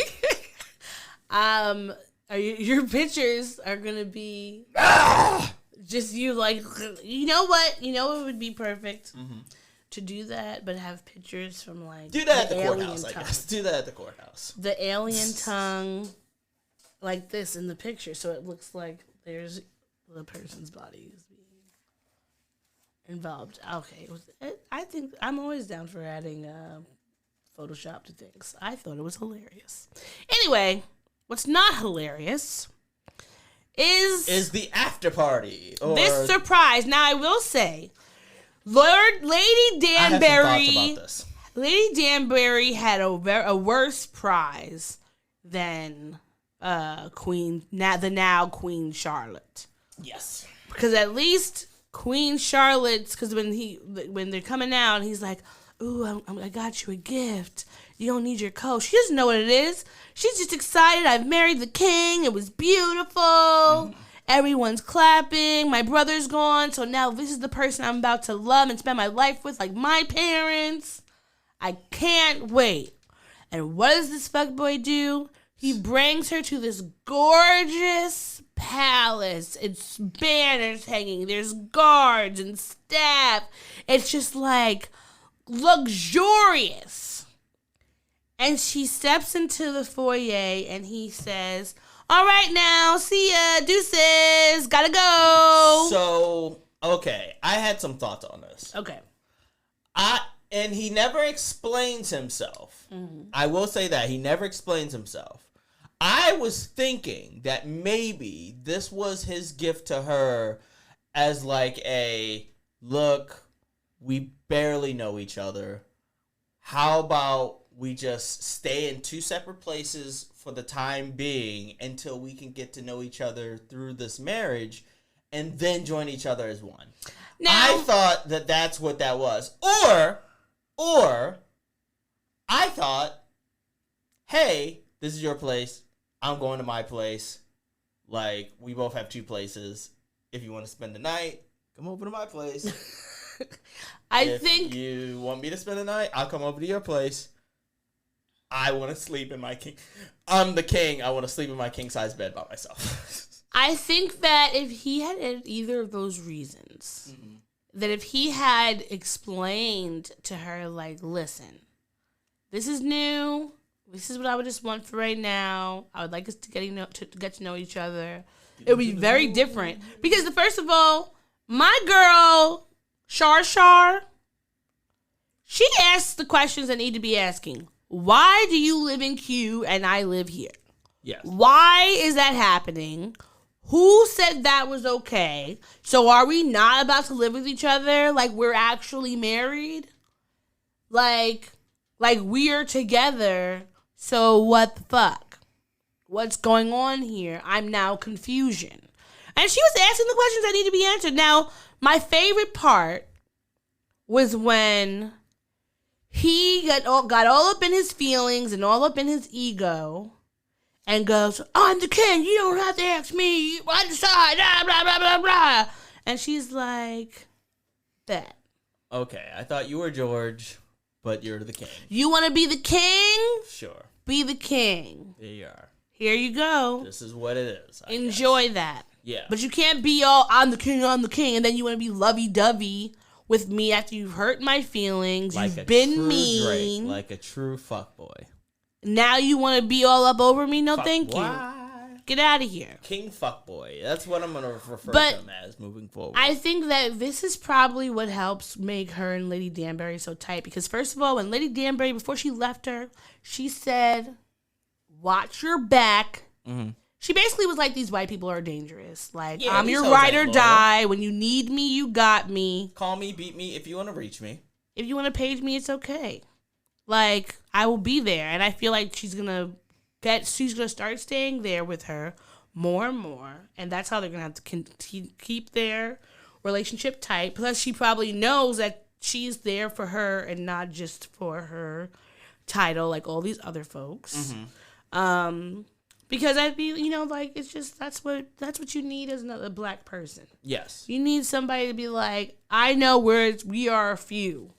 Your pictures are gonna be just you, like, you know what it would be perfect to do that, but have pictures from, like, do that at the courthouse. I guess do that at the courthouse. The alien tongue, like this in the picture, so it looks like there's the person's body is being involved. Okay, I think I'm always down for adding Photoshop to things. I thought it was hilarious. Anyway, what's not hilarious is the after party. Or this surprise. Now, I will say, Lady Danbury. I have some thoughts about this. Lady Danbury had a worse prize than the now Queen Charlotte. Yes, because at least Queen Charlotte's, because when they're coming out, he's like, ooh, I got you a gift. You don't need your coat. She doesn't know what it is. She's just excited. I've married the king. It was beautiful. Everyone's clapping. My brother's gone. So now this is the person I'm about to love and spend my life with, like my parents. I can't wait. And what does this fuckboy do? He brings her to this gorgeous palace. It's banners hanging. There's guards and staff. It's just like luxurious. And she steps into the foyer and he says, all right now, see ya, deuces, gotta go. So, okay, I had some thoughts on this. Okay. And he never explains himself. I will say that. He never explains himself. I was thinking that maybe this was his gift to her as like a, look, we barely know each other. How about we just stay in two separate places for the time being until we can get to know each other through this marriage and then join each other as one. Now, I thought that that's what that was. Or I thought, hey, this is your place. I'm going to my place. Like, we both have two places. If you want to spend the night, come over to my place. If you want me to spend the night, I'll come over to your place. I want to sleep in my king. I'm the king. I want to sleep in my king-size bed by myself. I think that if he had either of those reasons, that if he had explained to her, like, listen, this is new. This is what I would just want for right now. I would like us to get to know each other. It would be very different. Because, first of all, my girl, Shar, She asks the questions that need to be asking. Why do you live in Q and I live here? Yes. Why is that happening? Who said that was okay? So are we not about to live with each other like we're actually married? Like we're together, so what the fuck? What's going on here? I'm now confusion. And she was asking the questions that need to be answered. Now, my favorite part was when he got all up in his feelings and all up in his ego and goes, I'm the king, you don't have to ask me, I decide, blah, blah, blah, blah, blah. And she's like, that. Okay, I thought you were George, but you're the king. You want to be the king? Sure. Be the king. There you are. Here you go. This is what it is. Enjoy that. Yeah. But you can't be all, I'm the king, and then you want to be lovey-dovey with me after you've hurt my feelings. Like You've been true mean. Drake, like a true fuckboy. Now you want to be all up over me? No, Fuck thank boy. you. Get out of here. King fuckboy. That's what I'm going to refer But to him as moving forward. I think that this is probably what helps make her and Lady Danbury so tight. Because first of all, when Lady Danbury, before she left her, she said, watch your back. Mm-hmm. She basically was like, these white people are dangerous. Like, Yeah, I'm these your hoes ride or ain't loyal. die. When you need me, you got me. Call me, beat me if you want to reach me. If you want to page me, it's okay. Like, I will be there. And I feel like she's going to start staying there with her more and more. And that's how they're going to have to keep their relationship tight. Plus, she probably knows that she's there for her and not just for her title like all these other folks. Mm-hmm. Because I feel, like, it's just, that's what you need as another black person. Yes. You need somebody to be like, I know we are a few,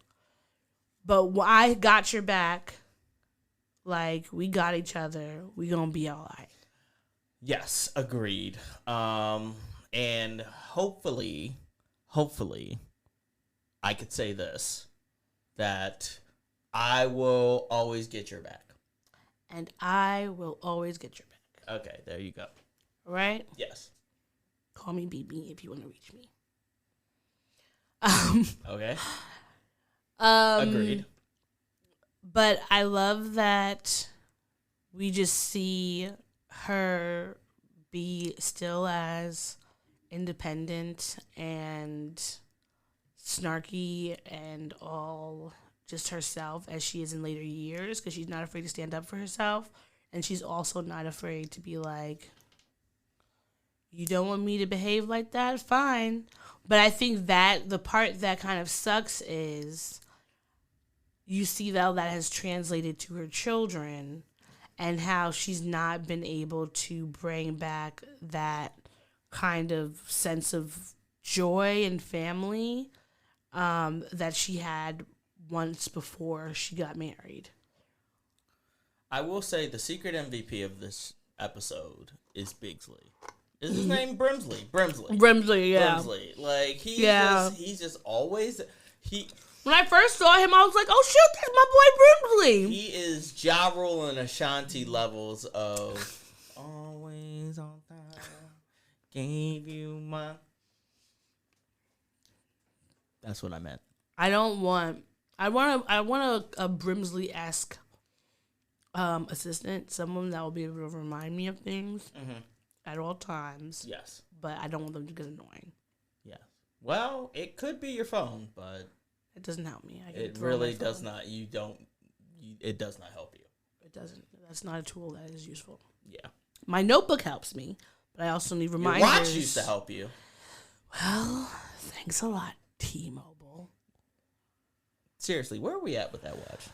but I got your back. Like, we got each other. We gonna be all right. Yes, agreed. And hopefully, I could say this, that I will always get your back. And I will always get your back. Okay, there you go. Right? Yes. Call me BB if you want to reach me. Okay. Agreed. But I love that we just see her be still as independent and snarky and all just herself as she is in later years, because she's not afraid to stand up for herself. And she's also not afraid to be like, you don't want me to behave like that? Fine. But I think that the part that kind of sucks is you see how that has translated to her children and how she's not been able to bring back that kind of sense of joy and family that she had once before she got married. I will say the secret MVP of this episode is Bigsley. Is his name Brimsley? Brimsley, yeah. Brimsley. Like, he's just always... When I first saw him, I was like, oh shit, that's my boy Brimsley. He is Ja Rule and Ashanti levels of always on time. Gave you my... That's what I meant. I want a Brimsley-esque assistant, someone that will be able to remind me of things at all times. Yes. But I don't want them to get annoying. Yeah. Well, it could be your phone, but it doesn't help me. It really does not. It does not help you. It doesn't. That's not a tool that is useful. Yeah. My notebook helps me, but I also need reminders. Your watch used to help you. Well, thanks a lot, T-Mobile. Seriously, where are we at with that watch?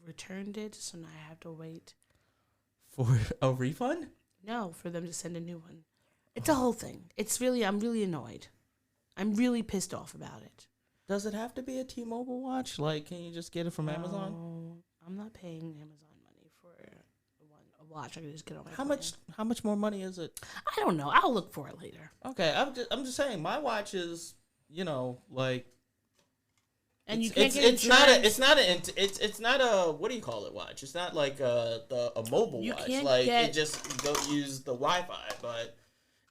Returned it, so now I have to wait. For a refund? No, for them to send a new one. It's a whole thing. I'm really annoyed. I'm really pissed off about it. Does it have to be a T-Mobile watch? Like, can you just get it from Amazon? No, I'm not paying Amazon money for a watch. I can just get on my plan. How much more money is it? I don't know. I'll look for it later. Okay, I'm just saying my watch is, like. And you can't get insurance. It's not a what do you call it watch? It's not like a mobile watch. Like it just don't use the Wi-Fi, but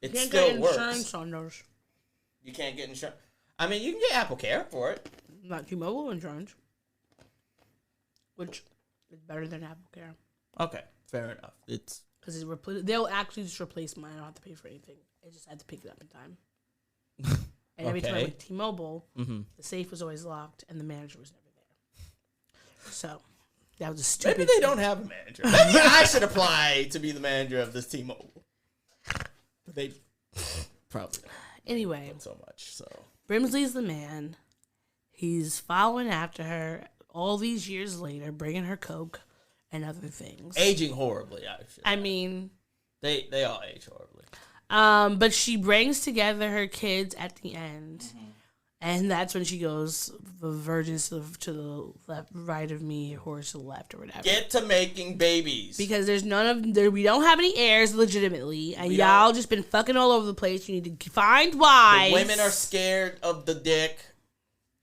it still works. You can't get insurance on those. You can't get insurance. I mean, you can get Apple Care for it. not T-Mobile insurance, which is better than Apple Care. Okay, fair enough. It's Because they'll actually just replace mine. I don't have to pay for anything. I just had to pick it up in time. And every time I went to T-Mobile, the safe was always locked and the manager was never there. So that was a stupid. maybe they don't have a manager. Maybe I should apply to be the manager of this T-Mobile. But they probably Anyway, don't so much. So Brimsley's the man. He's following after her all these years later, bringing her coke and other things. aging horribly, actually. I mean, They all age horribly. but she brings together her kids at the end, and that's when she goes, the virgins to the left, right of me, horse to the left, or whatever. Get to making babies. Because there's none of there. We don't have any heirs legitimately, and y'all just been fucking all over the place. You need to find wives. The women are scared of the dick.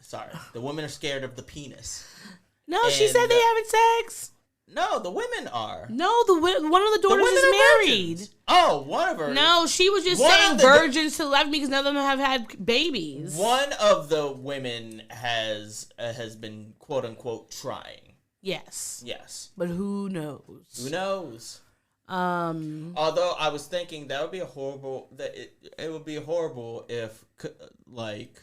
Sorry, the women are scared of the penis. No, she said they having sex. No, the women are. No, one of the daughters women is are married. virgins. Oh, one of her. No, she was just One saying of the- virgins to the left because none of them have had babies. One of the women has been quote unquote trying. Yes, Yes. but who knows? Who knows? Although I was thinking that would be a horrible. That it would be horrible if like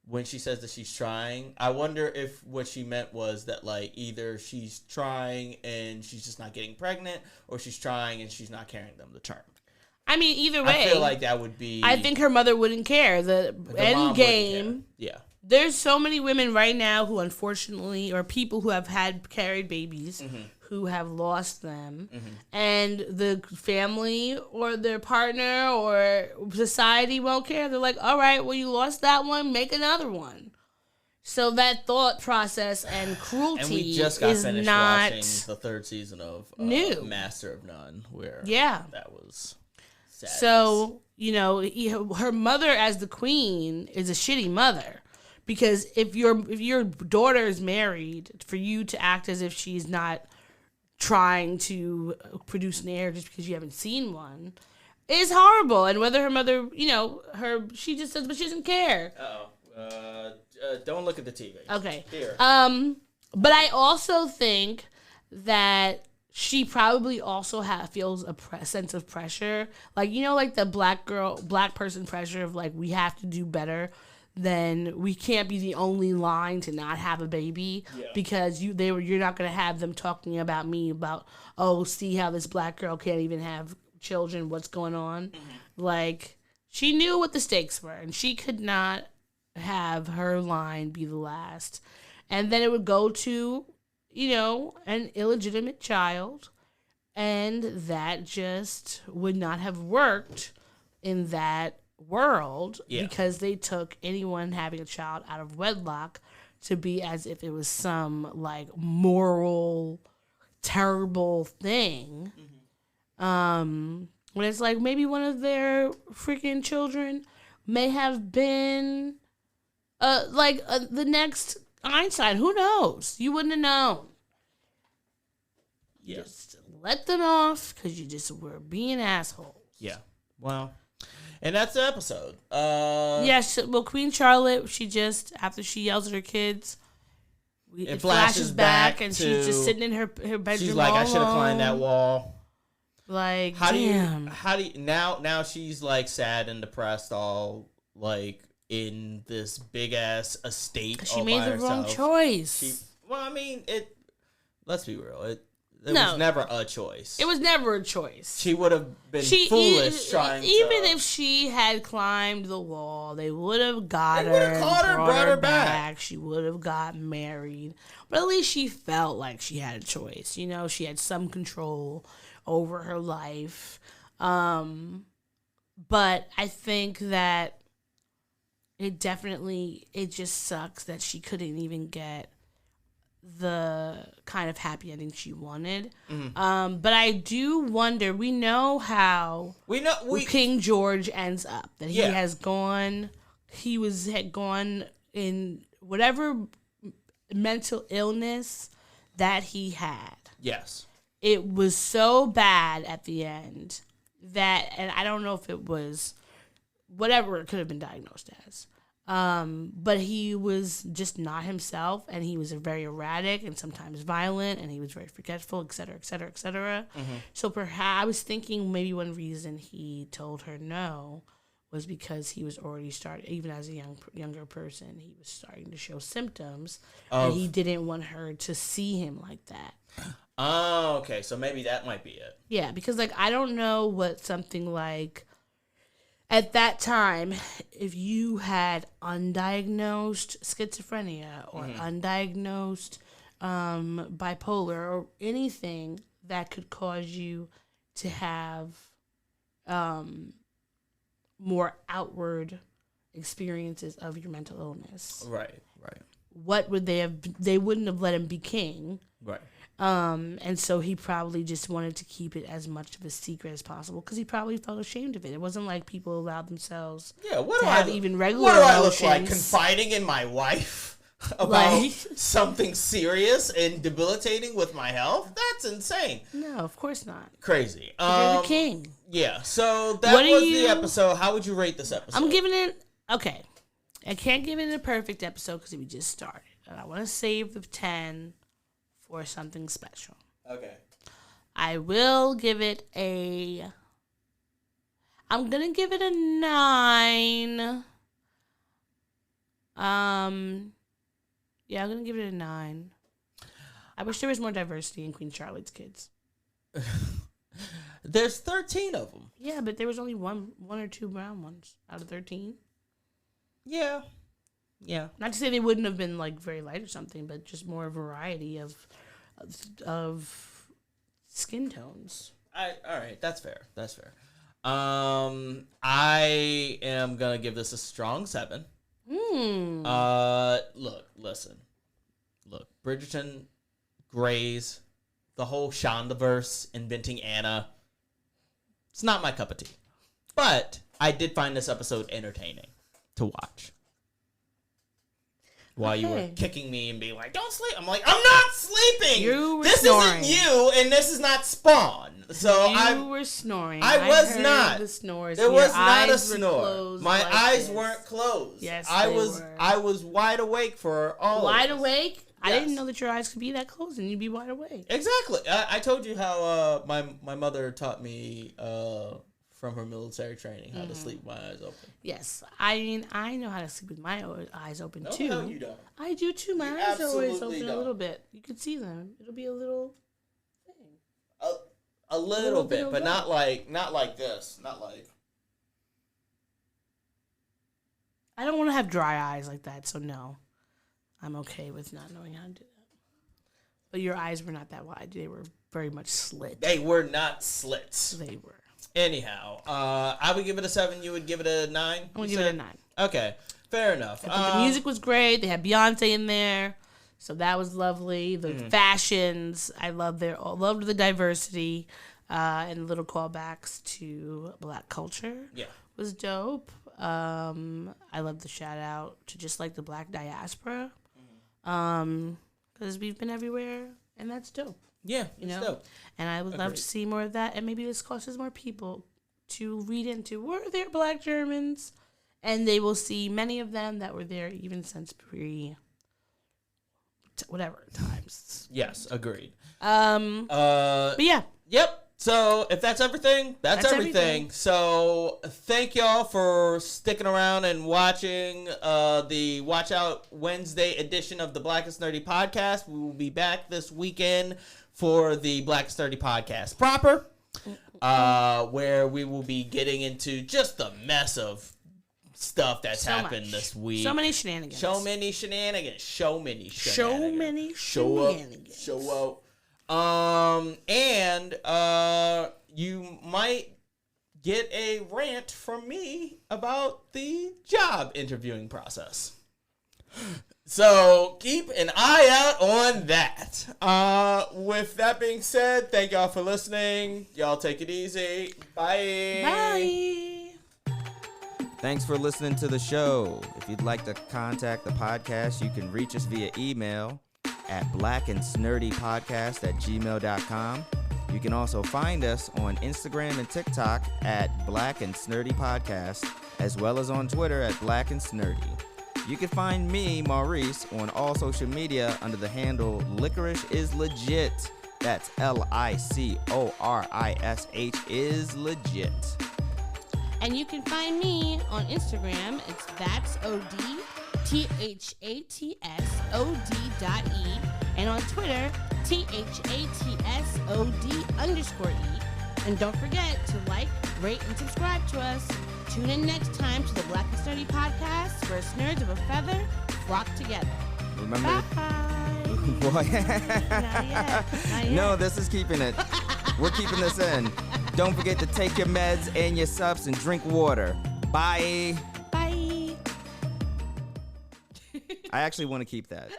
when she says that she's trying. I wonder if what she meant was that like either she's trying and she's just not getting pregnant, or she's trying and she's not carrying them to term. I mean, either way, I feel like that would be. I think her mother wouldn't care. The mom end wouldn't game. care. Yeah. There's so many women right now who unfortunately, or people who have carried babies, who have lost them, and the family or their partner or society won't care. They're like, all right, well, you lost that one, make another one. So that thought process and cruelty And we just got is finished not watching the third season of new. Master of None, where that was sad. So, you know, her mother as the queen is a shitty mother. Because if your daughter is married, for you to act as if she's not trying to produce an heir just because you haven't seen one is horrible. And whether her mother, you know, she just says, but she doesn't care. Don't look at the TV. Okay. Here. But I also think that she probably also feels a sense of pressure. Like, you know, like the black person pressure of like, we have to do better. Then we can't be the only line to not have a baby because you're not going to have them talking about me about, oh, see how this black girl can't even have children, what's going on. Like, she knew what the stakes were, and she could not have her line be the last. And then it would go to, you know, an illegitimate child, and that just would not have worked in that world because they took anyone having a child out of wedlock to be as if it was some like moral terrible thing. When it's like maybe one of their freaking children may have been the next Einstein. Who knows? You wouldn't have known. Just let them off because you just were being assholes. Yeah. Well, and that's the episode. Yes, well, Queen Charlotte, she just, after she yells at her kids, it flashes back and she's just sitting in her bedroom. She's like, I should have climbed that wall. Like, how damn. do you now she's like sad and depressed, all like in this big ass estate. She made the wrong choice. I mean, let's be real. It was never a choice. It was never a choice. She would have been foolish trying even to. if she had climbed the wall, they would have got her. They would have caught her, brought her back. She would have got married. But at least she felt like she had a choice. You know, she had some control over her life. But I think that it just sucks that she couldn't even get the kind of happy ending she wanted. But I do wonder, we know how King George ends up. That he had gone in whatever mental illness that he had. Yes. It was so bad at the end that, and I don't know if it was whatever it could have been diagnosed as. But he was just not himself, and he was very erratic and sometimes violent, and he was very forgetful, et cetera, et cetera, et cetera. So perhaps I was thinking maybe one reason he told her no was because he was already even as a younger person, he was starting to show symptoms, and he didn't want her to see him like that. Oh, okay. So maybe that might be it. Yeah, because like I don't know what something like at that time, if you had undiagnosed schizophrenia or undiagnosed bipolar or anything that could cause you to have more outward experiences of your mental illness. Right. What would they have? They wouldn't have let him be king. Right. And so he probably just wanted to keep it as much of a secret as possible because he probably felt ashamed of it. It wasn't like people allowed themselves What to do have I even regular What do I emotions. look like? Confiding in my wife about something serious and debilitating with my health? That's insane. No, of course not. Crazy. You're the king. Yeah. So that What was do the you- episode. How would you rate this episode? I'm giving it, okay. I can't give it a perfect episode because we just started. And I want to save the 10 for something special. Okay. I will give it I'm going to give it a 9. Yeah, I'm going to give it a 9. I wish there was more diversity in Queen Charlotte's kids. There's 13 of them. Yeah, but there was only one or two brown ones out of 13. Yeah. Not to say they wouldn't have been like very light or something, but just more variety of skin tones. All right. That's fair. I am gonna give this a strong 7. Listen. Bridgerton, Greys, the whole Shondaverse, inventing Anna. It's not my cup of tea, but I did find this episode entertaining to watch. While you were kicking me and being like, "Don't sleep," I'm like, "I'm not sleeping. You were this snoring. isn't you, and this is not Spawn." So You were snoring. I was heard not. The snores. There Your was not a eyes were snore. closed My like eyes this. weren't closed. Yes, I they was. were. I was wide awake for all. Wide of this. awake. I Yes. didn't know that your eyes could be that closed and you'd be wide awake. Exactly. I told you how my mother taught me from her military training how to sleep with my eyes open. Yes, I mean I know how to sleep with my eyes open No, too. hell you don't. I do too. My You eyes are always absolutely open don't. a little bit. You can see them. It'll be a little thing. A little little bit bit, of but what? not like this. Not like. I don't want to have dry eyes like that, so no. I'm okay with not knowing how to do that. But your eyes were not that wide. They were very much slit. They were not slits. They were. Anyhow, I would give it a 7. You would give it a 9. I'm going to give it a 9. Okay, fair enough. But the music was great. They had Beyonce in there, so that was lovely. The fashions, I loved the diversity, and little callbacks to Black culture. Yeah. Was dope. I love the shout out to just like the Black diaspora, because we've been everywhere, and that's dope. Yeah, You it's know, dope. and I would love Agreed. to see more of that, and maybe this causes more people to read into were there Black Germans, and they will see many of them that were there even since whatever times. Yes, agreed. But yeah, Yep. So if that's everything, that's everything. So thank y'all for sticking around and watching the Watch Out Wednesday edition of the Black and Snerdy podcast. We will be back this weekend for the Black and Snerdy podcast proper, where we will be getting into just the mess of stuff that's so happened much. this week. So many shenanigans. So many shenanigans. So many Show shenanigans. up. Show up. And you might get a rant from me about the job interviewing process. So keep an eye out on that. With that being said, thank y'all for listening. Y'all take it easy. Bye. Bye. Thanks for listening to the show. If you'd like to contact the podcast, you can reach us via email at blackandsnerdypodcast@gmail.com. You can also find us on Instagram and TikTok at Black and Snerdy Podcast, as well as on Twitter at Black and Snerdy. You can find me, Maurice, on all social media under the handle Licorish is Legit. That's Licorish is legit. And you can find me on Instagram. It's ThatSOD_THATSOD.E. And on Twitter, THATSOD_E. And don't forget to like, rate, and subscribe to us. Tune in next time to the Black and Snerdy podcast, where nerds of a feather flock together. Remember? Bye. Boy. Not yet. No, this is keeping it. We're keeping this in. Don't forget to take your meds and your subs and drink water. Bye. Bye. I actually want to keep that.